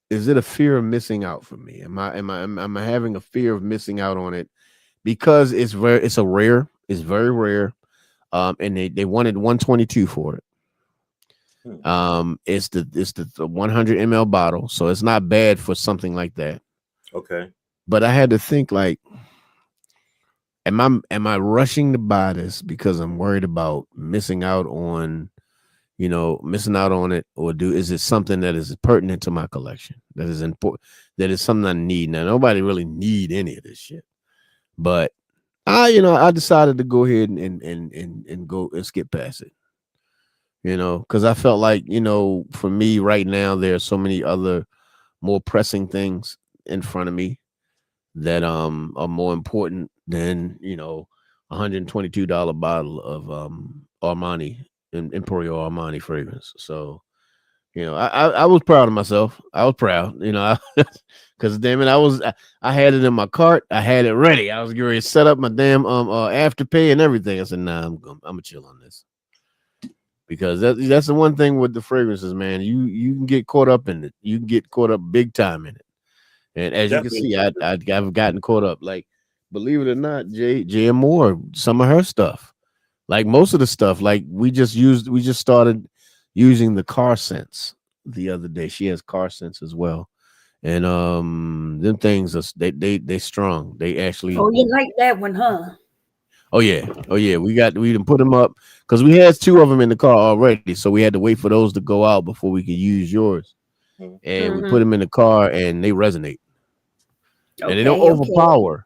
Is it a fear of missing out for me? Am I having a fear of missing out on it because it's very rare. And they wanted 122 for it. It's the 100 ml bottle, so it's not bad for something like that. Okay. But I had to think, like, am I rushing to buy this because I'm worried about missing out on it, or is it something that is pertinent to my collection, that is important, that is something I need? Now, nobody really need any of this shit, but I decided to go ahead and go and skip past it, because I felt like, for me right now, there are so many other more pressing things in front of me that are more important than $122 bottle of Armani and Emporio Armani fragrance. So I was proud of myself. I was proud, because damn it, I had it in my cart. I had it ready. I was getting ready to set up my damn Afterpay and everything. I said, nah, I'm gonna chill on this, because that's the one thing with the fragrances, man. You can get caught up in it. You can get caught up big time in it. And as Definitely. you can see, I've gotten caught up. Like, believe it or not, J Moore, some of her stuff, like most of the stuff, like we just started using the car scents the other day. She has car scents as well. And them things are they strong. They actually. Oh, you like that one, huh? Oh yeah. We didn't put them up because we had 2 of them in the car already, so we had to wait for those to go out before we could use yours. And we put them in the car, and they resonate. And they don't overpower.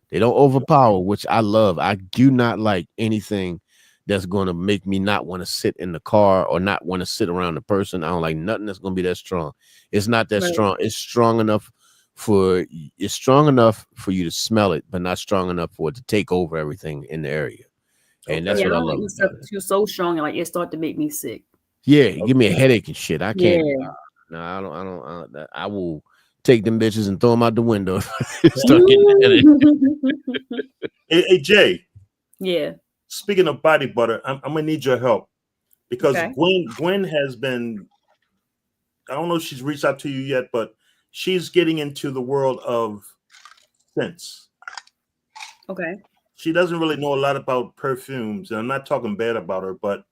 They don't overpower, which I love. I do not like anything that's going to make me not want to sit in the car or not want to sit around the person. I don't like nothing that's going to be that strong. It's not that strong. It's strong enough for you to smell it, but not strong enough for it to take over everything in the area. And that's what I love. You're so strong, like it started to make me sick. Yeah, give me a headache and shit. I can't. No, I don't. I will take them bitches and throw them out the window. Start getting a headache. Hey, Jay. Yeah. Speaking of body butter, I'm gonna need your help, because Gwen has been, I don't know if she's reached out to you yet, but she's getting into the world of scents. Okay. She doesn't really know a lot about perfumes, and I'm not talking bad about her, but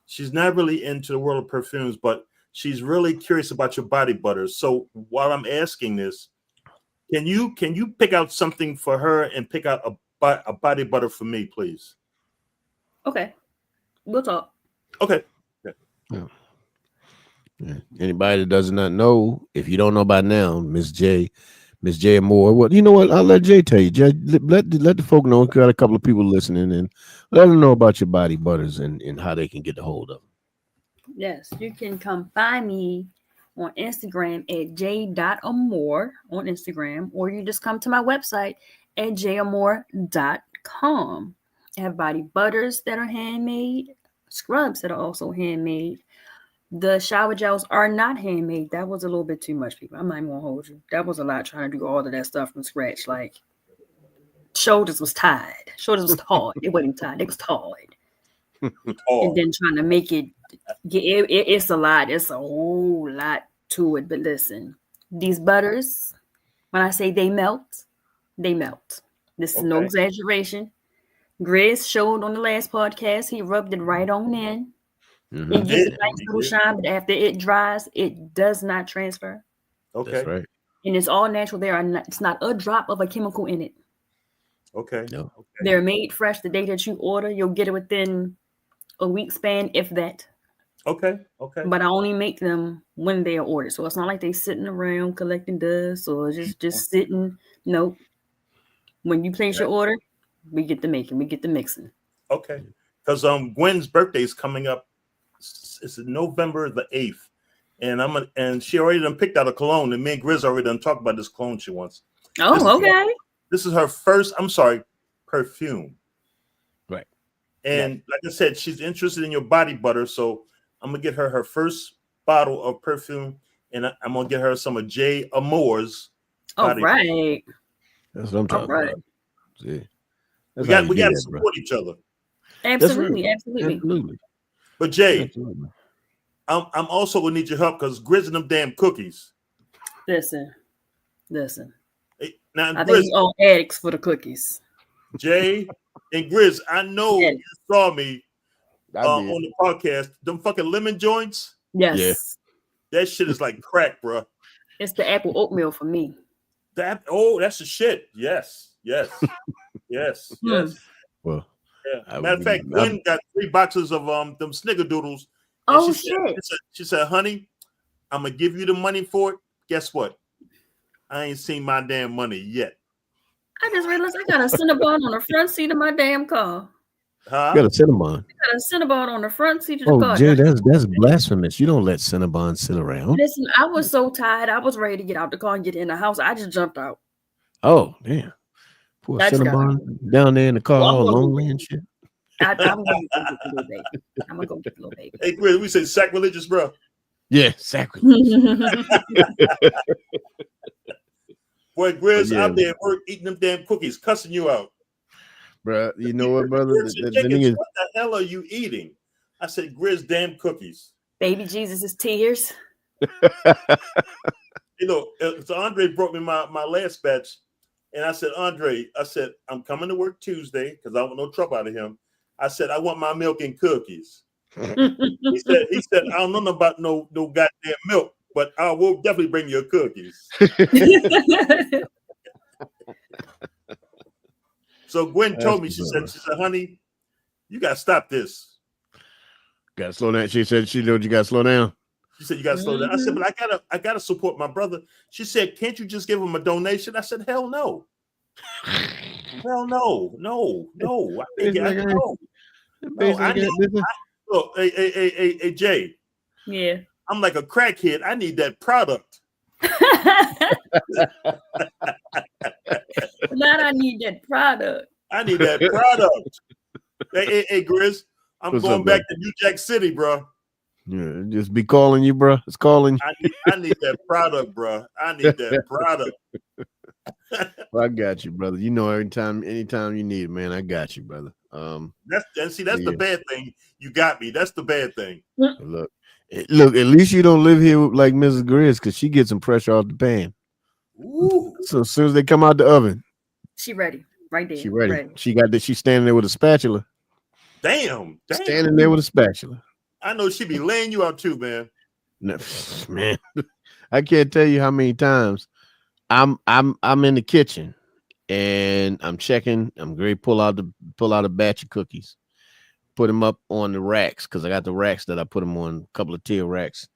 she's not really into the world of perfumes, but she's really curious about your body butters. So while I'm asking this, can you pick out something for her and pick out a body butter for me, please? Okay. We'll talk. Okay. Yeah. Anybody that does not know, if you don't know by now, Miss J Moore. Well, you know what? I'll let Jay tell you. Jay, let the folk know. We've got a couple of people listening, and let them know about your body butters and how they can get a hold of them. Yes, you can come find me on Instagram at j.amore on Instagram, or you just come to my website at jamore.com. I have body butters that are handmade, scrubs that are also handmade. The shower gels are not handmade. That was a little bit too much, people. I'm not even gonna hold you. That was a lot, trying to do all of that stuff from scratch. Like, shoulders was tied. Shoulders was tied. It wasn't tied. It was tied. and then trying to make it. It's a lot. It's a whole lot to it. But listen, these butters, when I say they melt, they melt. This is no exaggeration. Grizz showed on the last podcast. He rubbed it right on in. It gives a nice little shine, but after it dries, it does not transfer. Okay. That's right. And it's all natural. It's not a drop of a chemical in it. Okay. No. Okay. They're made fresh the day that you order. You'll get it within a week span, if that. Okay. Okay. But I only make them when they are ordered. So it's not like they sitting around collecting dust or just sitting. Nope. When you place your order, we get the making. We get the mixing. Okay. Because Gwen's birthday is coming up. It's November the 8th. And she already done picked out a cologne, and me and Grizz already done talked about this cologne she wants. This is her first, perfume. Right. And like I said, she's interested in your body butter, so I'm gonna get her first bottle of perfume, and I'm gonna get her some of J. Amour's. All right. That's what I'm talking about. See, we got to support each other. Absolutely. But Jay, I'm also gonna need your help because Grizz and them damn cookies. Listen. Hey, now, I think he's all addicts for the cookies. Jay and Grizz, I know you saw me on the podcast. Them fucking lemon joints. Yes. Yeah. That shit is like crack, bro. It's the apple oatmeal for me. That's the shit. Yes. Well, yeah. Matter of fact, Gwen got 3 boxes of them snickerdoodles. Oh shit! She said, "Honey, I'm gonna give you the money for it. Guess what? I ain't seen my damn money yet." I just realized I got a Cinnabon on the front seat of my damn car. Huh? You got a Cinnabon. I got a Cinnabon on the front seat of the car. Jay, that's blasphemous. You don't let Cinnabon sit around. Listen, I was so tired. I was ready to get out the car and get in the house. I just jumped out. Oh, damn. Poor Cinnabon down there in the car all lonely and shit. I'm going to get the little baby. I'm going to go get the little baby. Hey, Chris, we say sacrilegious, bro. Yeah, sacrilegious. Boy, Grizz out there at work eating them damn cookies, cussing you out. Bro, you know what, brother? What the hell are you eating? I said, Grizz, damn cookies. Baby Jesus' tears. So Andre brought me my last batch, and I said, Andre, I'm coming to work Tuesday because I don't want no trouble out of him. I said, I want my milk and cookies. he said, I don't know about no goddamn milk, but I will definitely bring you cookies. So Gwen told me, she said, honey, you gotta stop this. Gotta slow down. She said you gotta slow down. She said you gotta slow down. I said, but I gotta support my brother. She said, can't you just give him a donation? I said, hell no. Hell no. Look, hey, Jay. Yeah. I'm like a crackhead. I need that product. Not I need that product. I need that product. hey, Grizz, I'm What's going up, back bro? to New Jack City, bro. Yeah, just be calling you, bro. It's calling. I need that product, bro. I need that product. Well, I got you, brother. You know, anytime you need it, man, I got you, brother. That's the bad thing. You got me. That's the bad thing. Look. At least you don't live here like Mrs. Grizz because she gets some pressure off the pan. Ooh. So as soon as they come out the oven, she ready, right there. She ready. She's standing there with a spatula. Damn. Standing there with a spatula. I know she be laying you out too, man. No, man, I can't tell you how many times I'm in the kitchen and I'm checking. I'm going to pull out a batch of cookies, put them up on the racks because I got the racks that I put them on, a couple of tier racks,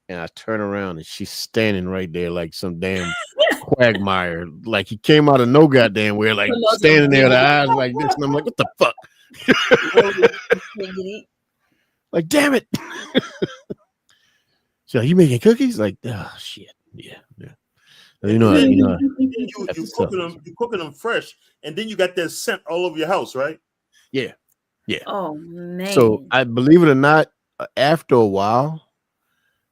and I turn around and she's standing right there like some damn quagmire, like he came out of no goddamn where, like standing there, the eyes like this, and I'm like, what the fuck? Like, damn it. So you making cookies? Like, oh shit. Yeah. You cooking them fresh, and then you got that scent all over your house, right? Yeah. Oh man. So I believe it or not, after a while,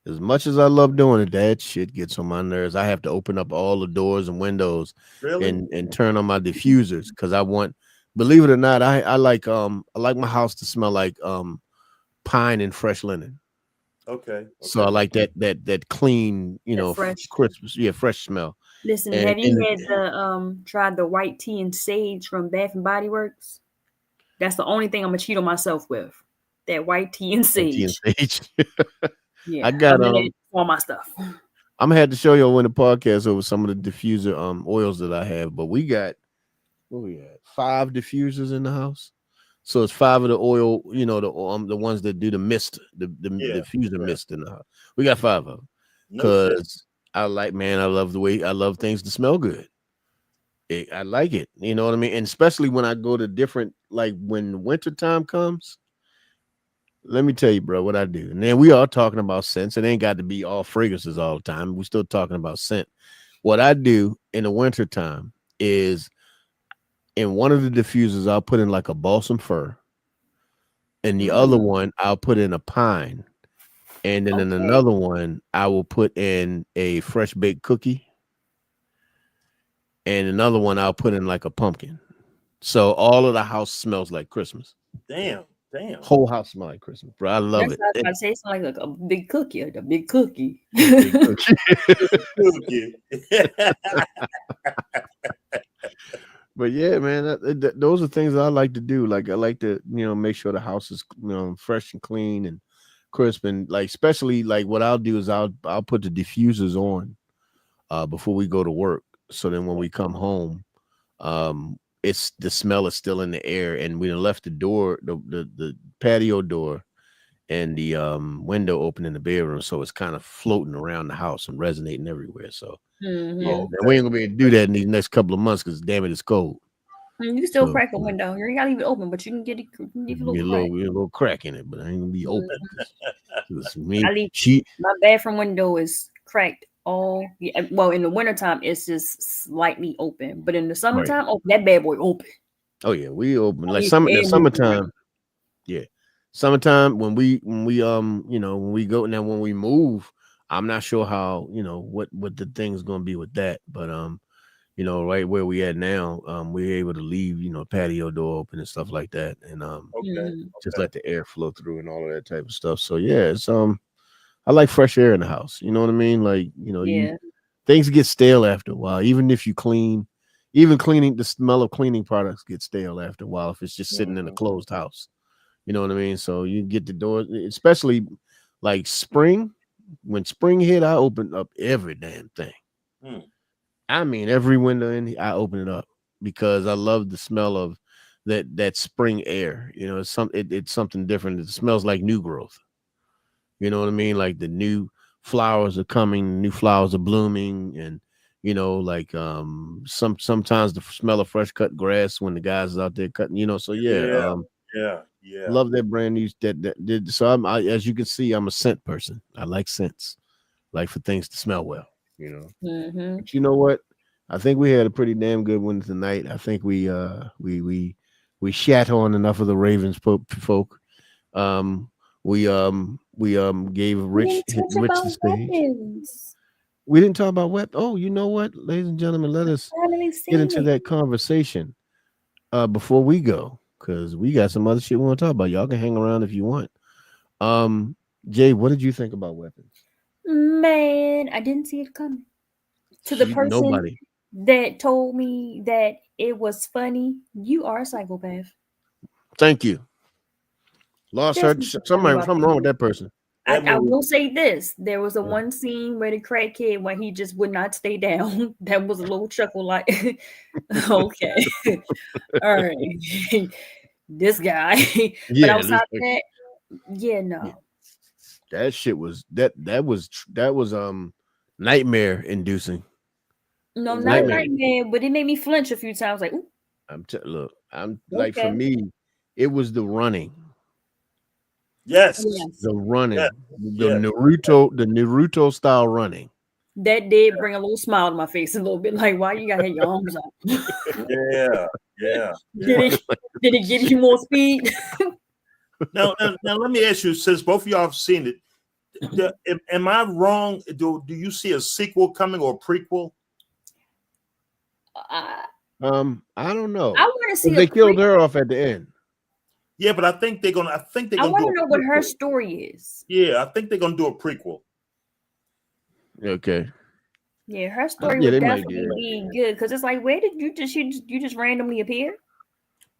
as much as I love doing it, that shit gets on my nerves. I have to open up all the doors and windows and turn on my diffusers because I want Believe it or not, I like my house to smell like pine and fresh linen. Okay. So I like that clean, That fresh. Christmas, fresh smell. Listen, And, have you and had tried the white tea and sage from Bath and Body Works? That's the only thing I'm gonna cheat on myself with. That white tea and tea and sage. sage. Yeah, I got I'm in it for all my stuff. I'm gonna have to show you in the podcast over some of the diffuser oils that I have, but we got what we had 5 diffusers in the house. So it's 5 of the oil, the ones that do the mist, the diffuser mist in the house. We got 5 of them because I love things to smell good. I like it, you know what I mean? And especially when I go to different, like when winter time comes, let me tell you, bro, what I do. And then we are talking about scents. It ain't got to be all fragrances all the time. We're still talking about scent. What I do in the winter time is in one of the diffusers, I'll put in like a balsam fir. And the other one, I'll put in a pine. And then in another one, I will put in a fresh baked cookie. And another one, I'll put in like a pumpkin. So all of the house smells like Christmas. Damn. Whole house smells like Christmas, bro. I love it. I say it's like a big cookie, the big cookie. Big cookie. But yeah, man, those are things that I like to do. Like I like to, make sure the house is, fresh and clean and crisp, and like especially like what I'll do is I'll put the diffusers on before we go to work. So then when we come home, it's the smell is still in the air, and we left the door, the patio door and the window open in the bedroom, so it's kind of floating around the house and resonating everywhere. So yeah, and we ain't gonna be able to do that in these next couple of months because damn it, it's cold. You can still crack a window. You ain't gotta leave it open, but you can get it. Leave a little crack in it, but I ain't gonna be open. My bathroom window is cracked. Well, in the wintertime, it's just slightly open, but in the summertime, that bad boy open. Oh yeah, we open like summertime. Yeah, summertime when we go now when we move, I'm not sure how what the thing's gonna be with that, but right where we at now, we're able to leave patio door open and stuff like that, and just let the air flow through and all of that type of stuff. So yeah, it's I like fresh air in the house. You know what I mean? Like, things get stale after a while. Even if you clean, cleaning, the smell of cleaning products gets stale after a while if it's just sitting in a closed house. You know what I mean? So you get the door, especially like spring. When spring hit, I open up every damn thing. I mean, every window in here, I open it up because I love the smell of that spring air. It's something different. It smells like new growth. You know what I mean? Like the new flowers are coming, new flowers are blooming, and like sometimes the smell of fresh cut grass when the guys is out there cutting. So yeah. Love that brand new that did. So as you can see, I'm a scent person. I like scents, like for things to smell well. But you know what? I think we had a pretty damn good one tonight. I think we shat on enough of the Ravens folk. We gave Rich the stage. Weapons. We didn't talk about weapons. Oh, you know what, ladies and gentlemen, let us get into that conversation before we go, because we got some other shit we want to talk about. Y'all can hang around if you want. Jay, what did you think about weapons? Man, I didn't see it coming. To the person that told me that it was funny, you are a psychopath. Thank you. Lost her. Something wrong with that person. I will say this. There was one scene where the crackhead, when he just would not stay down, that was a little chuckle like, okay. All right. This guy. But outside of that, no. That shit was that was nightmare inducing. No, not nightmare, but it made me flinch a few times. Like, ooh. Like for me, it was the running. Yes. The running. The Naruto style running. That did bring a little smile to my face a little bit. Like, why you gotta have your arms out? Yeah. Did it give you more speed? Now let me ask you, since both of y'all have seen it, am I wrong? Do you see a sequel coming or a prequel? I don't know. I want to see. They killed her off at the end. Yeah, but I think they're gonna. I want do to know what her story is. Yeah, I think they're gonna do a prequel. Okay. Yeah, her story Yeah, would they might definitely do. be good because it's like, where did you just randomly appear?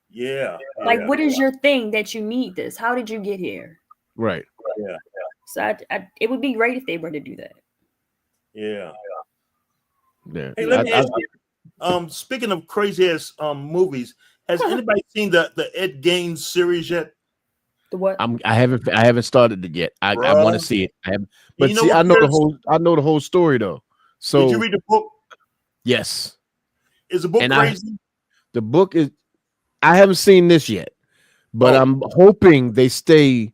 Yeah. Like, what is your thing that you need this? How did you get here? Right. Yeah. So it would be great if they were to do that. Yeah. Yeah. Hey, let me ask you. Speaking of crazy ass movies, has anybody seen the Ed Gein series yet? The what? I haven't started it yet. I want to see it. I haven't, but You know see, what, I know Chris? the whole story though. So Did you read the book? Yes. Is the book crazy? The book is. I haven't seen this yet, but I'm hoping they stay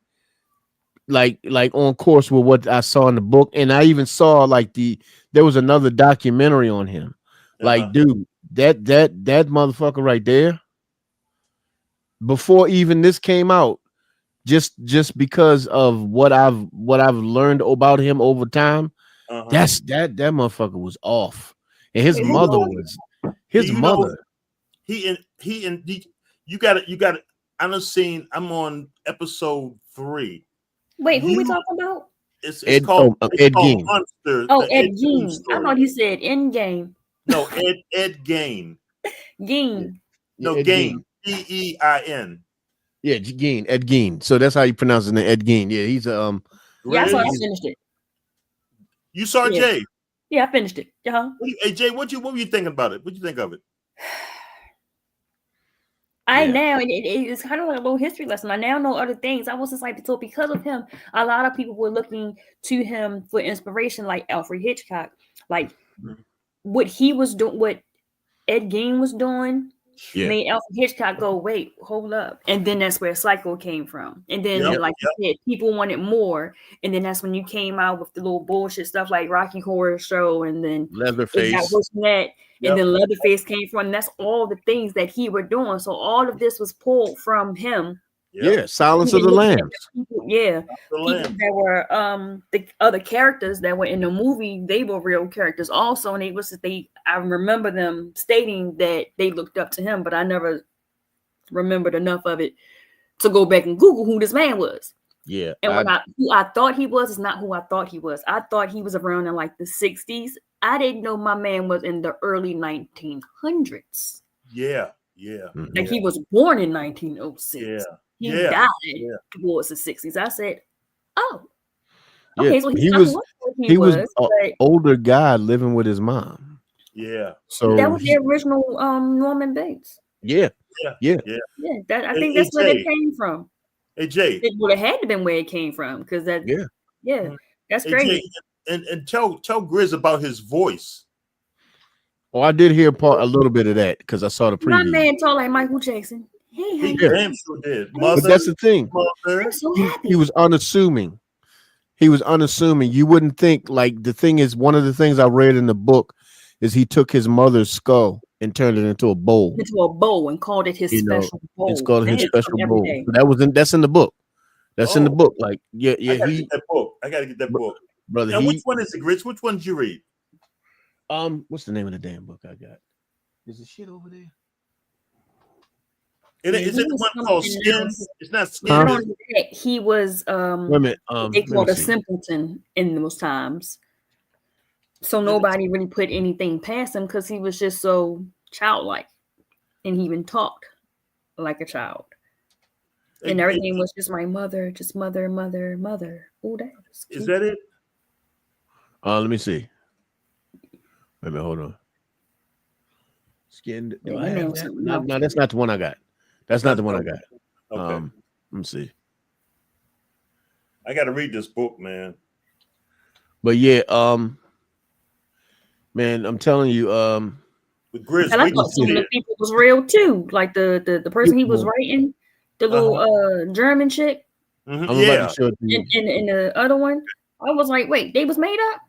like on course with what I saw in the book, and I even saw there was another documentary on him. Like, dude, that motherfucker right there. Before even this came out, just because of what I've learned about him over time, that motherfucker was off, and his mother was his mother. You got it. I'm on episode 3. Wait, who we talking about? It's called Ed Gein. Monster. Oh, Ed Gein. I thought you said Endgame. No, Ed Gein. Gein. No, Gein. Gein. Yeah, Gein. Ed Gein. So that's how you pronounce his name, Ed Gein. Yeah, he's Yeah, I finished it. You saw it, Jay? Yeah, I finished it. Hey, Jay, what were you thinking about it? What you think of it? It's kind of like a little history lesson. I now know other things. I was just like, so because of him, a lot of people were looking to him for inspiration, like Alfred Hitchcock, like what he was doing, what Ed Gein was doing. Made Alfred Hitchcock go, wait, hold up. And then that's where Psycho came from. And then, you said, people wanted more. And then that's when you came out with the little bullshit stuff like Rocky Horror Show. And then Leatherface. And then Leatherface came from. And that's all the things that he were doing. So all of this was pulled from him. Yeah, Silence of the Lambs. People that were the other characters that were in the movie, they were real characters also, and I remember them stating that they looked up to him, but I never remembered enough of it to go back and Google who this man was. Yeah, and who I thought he was is not who I thought he was. I thought he was around in like the 60s. I didn't know my man was in the early 1900s. Yeah. Like he was born in 1906. He died towards the 60s. I said, "Oh, okay." So he was an older guy living with his mom. Yeah. So that was the original Norman Bates. Yeah. I think that's where it came from. Hey Jay, it would have had to been where it came from because that's crazy. Jay, and tell Grizz about his voice. Oh, I did hear a little bit of that because I saw the preview. My man talked like Michael Jackson. He damn sure did. But that's the thing. I'm so happy. He was unassuming. You wouldn't think, like, the thing is, one of the things I read in the book is he took his mother's skull and turned it into a bowl. And called it his special bowl. It's called his special bowl. So that's in the book. That's in the book. Like, I gotta get that book. I gotta get that book. Brother. Now, which one is it, Grizz? Which one did you read? What's the name of the damn book I got? Is the shit over there? Is it the one called Skins? It's not Skins. He was they called a simpleton in those times. So nobody really put anything past him because he was just so childlike. And he even talked like a child. And everything was just my mother, just mother. Oh, is that it? Let me see. Wait a minute, hold on. Skinned. Do I have that? No, that's not the one I got. That's not the one I got. Okay. Let me see. I got to read this book, man. But yeah, man, I'm telling you, with Grizzly, and I thought some of the people was real too. Like the person he was writing, the little German chick. Mm-hmm. I'm about to show it to you. And the other one, I was like, wait, they was made up.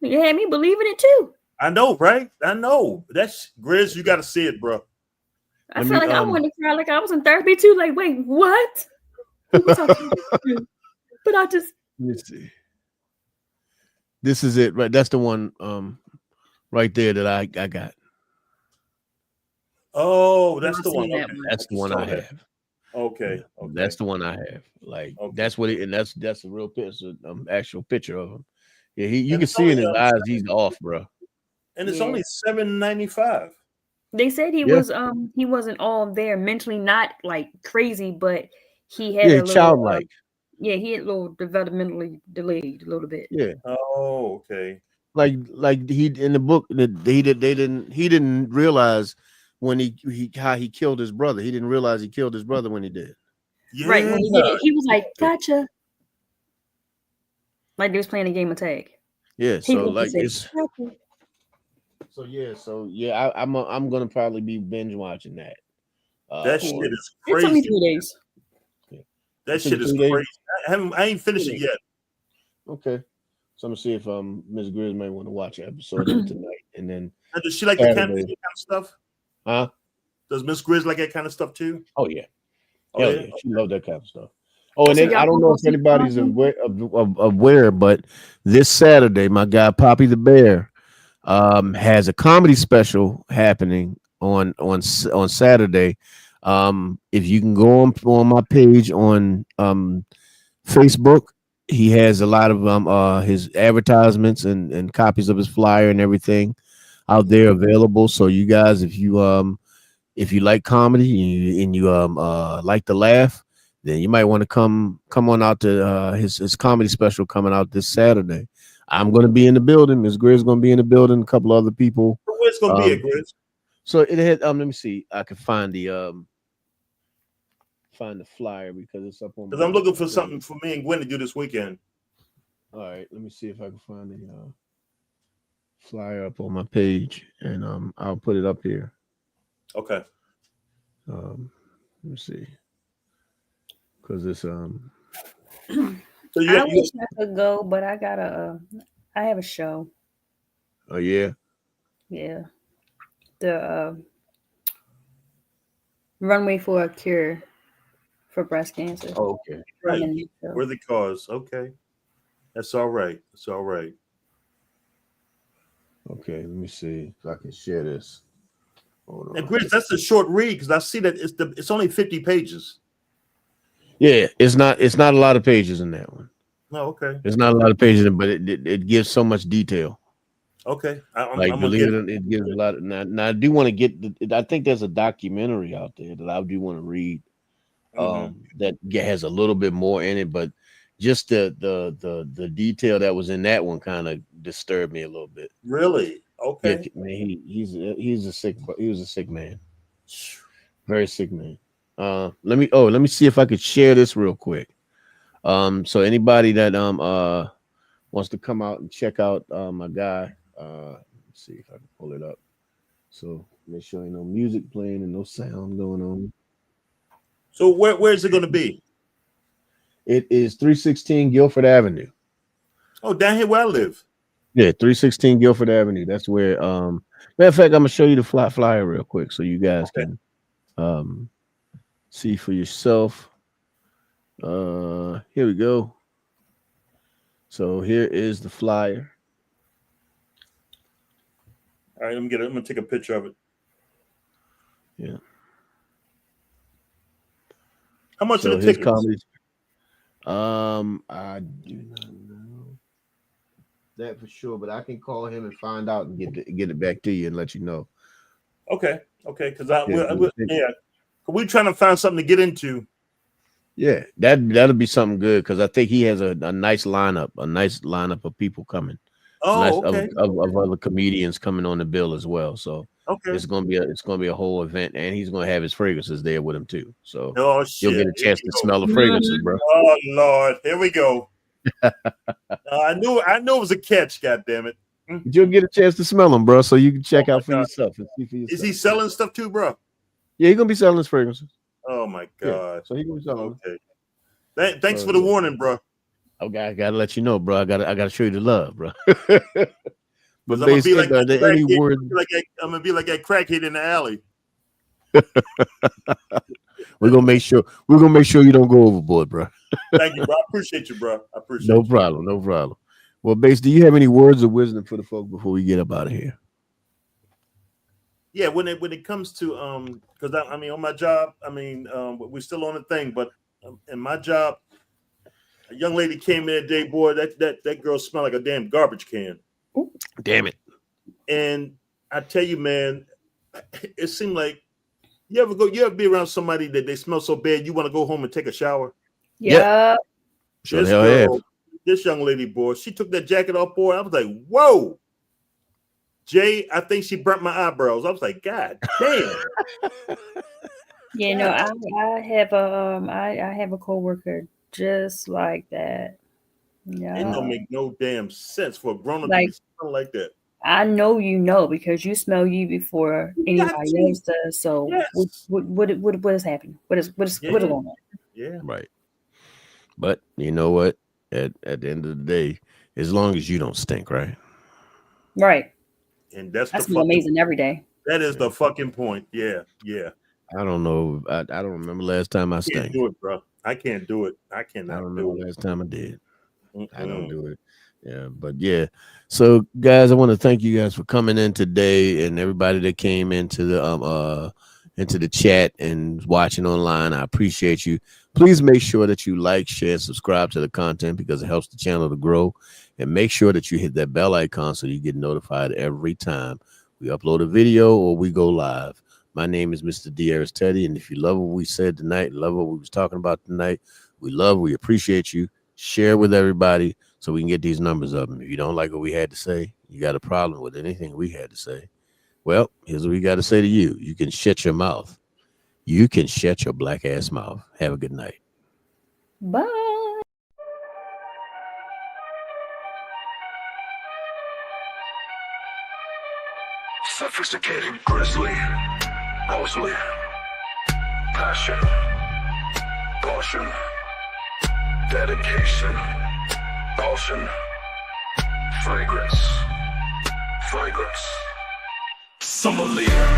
You had me believing it too. I know, right? I know. That's Grizz. You got to see it, bro. I felt like I wanted to cry, like I was in therapy too. Like, wait, what? But I just. Let's see. This is it, right? That's the one, right there that I got. Oh, that's I've the one. seen that Okay. one. That's the one I have. Okay. Yeah, Okay. that's the one I have. Like Okay. that's what it, and that's a real picture, actual picture of him. Yeah, you And can it's see in only his eyes he's off, bro. and it's Yeah. only $7.95. They said Yeah. he wasn't all there mentally, not like crazy, but he had Yeah, a little childlike. he had a little developmentally delayed a little bit. Yeah, Oh, okay. like he in the book that he didn't realize when he how he killed his brother. He didn't realize he killed his brother when he did. Yeah. Right. When he did it, he was like, gotcha. Like they was playing a game of tag. Yeah, He so looked like and said, it's "Gotcha." so yeah. I'm gonna probably be binge watching that. That shit Or is It took me crazy. 3 days. That It took shit you is 3 days? crazy. I ain't finished it yet. Okay, so I'm gonna see if Ms. Grizz may want to watch an episode of it tonight, and then Now, does she like the kind of Saturday. stuff? Huh? Does Miss Grizz like that kind of stuff too? Oh yeah, Oh, hell yeah? yeah, she loved that kind of stuff. Oh, and So then y'all I don't gonna know go if see anybody's Cosmo? aware, but this Saturday, my guy Poppy the Bear has a comedy special happening on Saturday. If you can go on my page on Facebook, he has a lot of his advertisements and copies of his flyer and everything out there available. So you guys, if you like comedy and you like to laugh, then you might want to come on out to his comedy special coming out this Saturday. I'm going to be in the building. Ms. Greer's going to be in the building. A couple other people. Where's it gonna be at, Grizz? So it had let me see. I can find the flyer because it's up on. Because I'm looking for something for me and Gwen to do this weekend. All right, let me see if I can find the flyer up on my page, and I'll put it up here. Okay. Let me see, because it's So I wish I could go, but I gotta. I have a show. Oh yeah. Yeah, the Runway for a Cure for breast cancer. Oh, okay. Right. I'm in the show. Worthy cause. Okay. That's all right. That's all right. Okay, let me see if I can share this. Hold And on. Grizz, that's a short read because I see that it's only 50 pages. Yeah, it's not a lot of pages in that one. No, okay. It's not a lot of pages, but it gives so much detail. Okay. I'm Like gonna believe get it, or not, it gives a lot. Now I do want to get. I think there's a documentary out there that I do want to read. That has a little bit more in it, but just the detail that was in that one kind of disturbed me a little bit. Really? Yeah, Okay. man, he was a sick man, very sick man. Let me see if I could share this real quick. So anybody that wants to come out and check out my guy, let's see if I can pull it up. So make sure ain't no music playing and no sound going on. So where's it gonna be? It is 316 Guilford Avenue. Oh, down here where I live. Yeah, 316 Guilford Avenue. That's where matter of fact, I'm gonna show you the flyer real quick so you guys can see for yourself. Here we go. So here is the flyer. All right, I'm gonna take a picture of it. Yeah. How much So are the his tickets? comedy. I do not know that for sure, but I can call him and find out and get it back to you and let you know. Okay, because Yeah. we're trying to find something to get into. Yeah, that'll be something good because I think he has a nice lineup of people coming. Oh, okay. Of other comedians coming on the bill as well. So Okay. it's gonna be a whole event, and he's gonna have his fragrances there with him too. So Oh you'll shit! get a chance to smell the fragrances, bro. Oh Lord, here we go. I knew it was a catch. God damn it! You'll get a chance to smell them, bro, so you can check out for yourself and see for yourself. Is he selling stuff too, bro? Yeah, he's gonna be selling his fragrances. Oh my god! Yeah, so he's gonna be selling. Okay. Thanks for the warning, bro. Okay, I gotta let you know, bro. I gotta show you the love, bro. But I'm gonna be like are there any words? I'm gonna be like that crackhead in the alley. We're gonna make sure you don't go overboard, bro. Thank you, bro. I appreciate you, bro. I appreciate No you. problem, no problem. Well, Bass, do you have any words of wisdom for the folk before we get up out of here? yeah, when it comes to because I mean on my job, I mean we're still on the thing, but in my job, a young lady came in today, boy, that girl smelled like a damn garbage can. Damn it. And I tell you, man, it seemed like you ever be around somebody that they smell so bad you want to go home and take a shower? Yeah. Sure the hell yeah. This young lady, boy, she took that jacket off, boy. I was like, whoa. Jay, I think she burnt my eyebrows. I was like, God damn. You know, I have a coworker just like that. Yeah. It don't make no damn sense for a grown-up Like- to be smelling like that. I know you know because you smell you before anybody else does. So Yes. what is happening? What is going on? Yeah. Right. But you know what? At the end of the day, as long as you don't stink, right? Right. And that's I the smell amazing every day. That is the fucking point. Yeah. I don't know. I don't remember last time I I can't stank. do it, bro. I can't do it. I I cannot don't do remember it. last time I did. I don't Mm-mm. do it. Yeah, but yeah. So guys, I want to thank you guys for coming in today and everybody that came into the chat and watching online. I appreciate you. Please make sure that you like, share, subscribe to the content because it helps the channel to grow. And make sure that you hit that bell icon so you get notified every time we upload a video or we go live. My name is Mr. De'Aris Teddy, and if you love what we said tonight, love what we was talking about tonight, we appreciate you. Share with everybody so we can get these numbers up. And if you don't like what we had to say, you got a problem with anything we had to say, well, here's what we got to say to you. You can shut your mouth. You can shut your black ass mouth. Have a good night. Bye. Sophisticated Grizzly, mostly passion, caution, dedication, caution, fragrance, summer leader,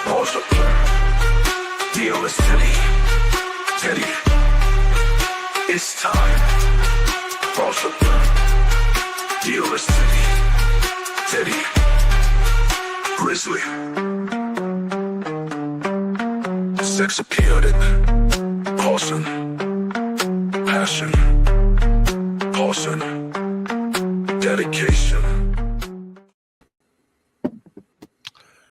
caution, deal is Teddy, it's time, caution, deal is Teddy, Grizzly, sex appealed it, caution, passion, caution, dedication,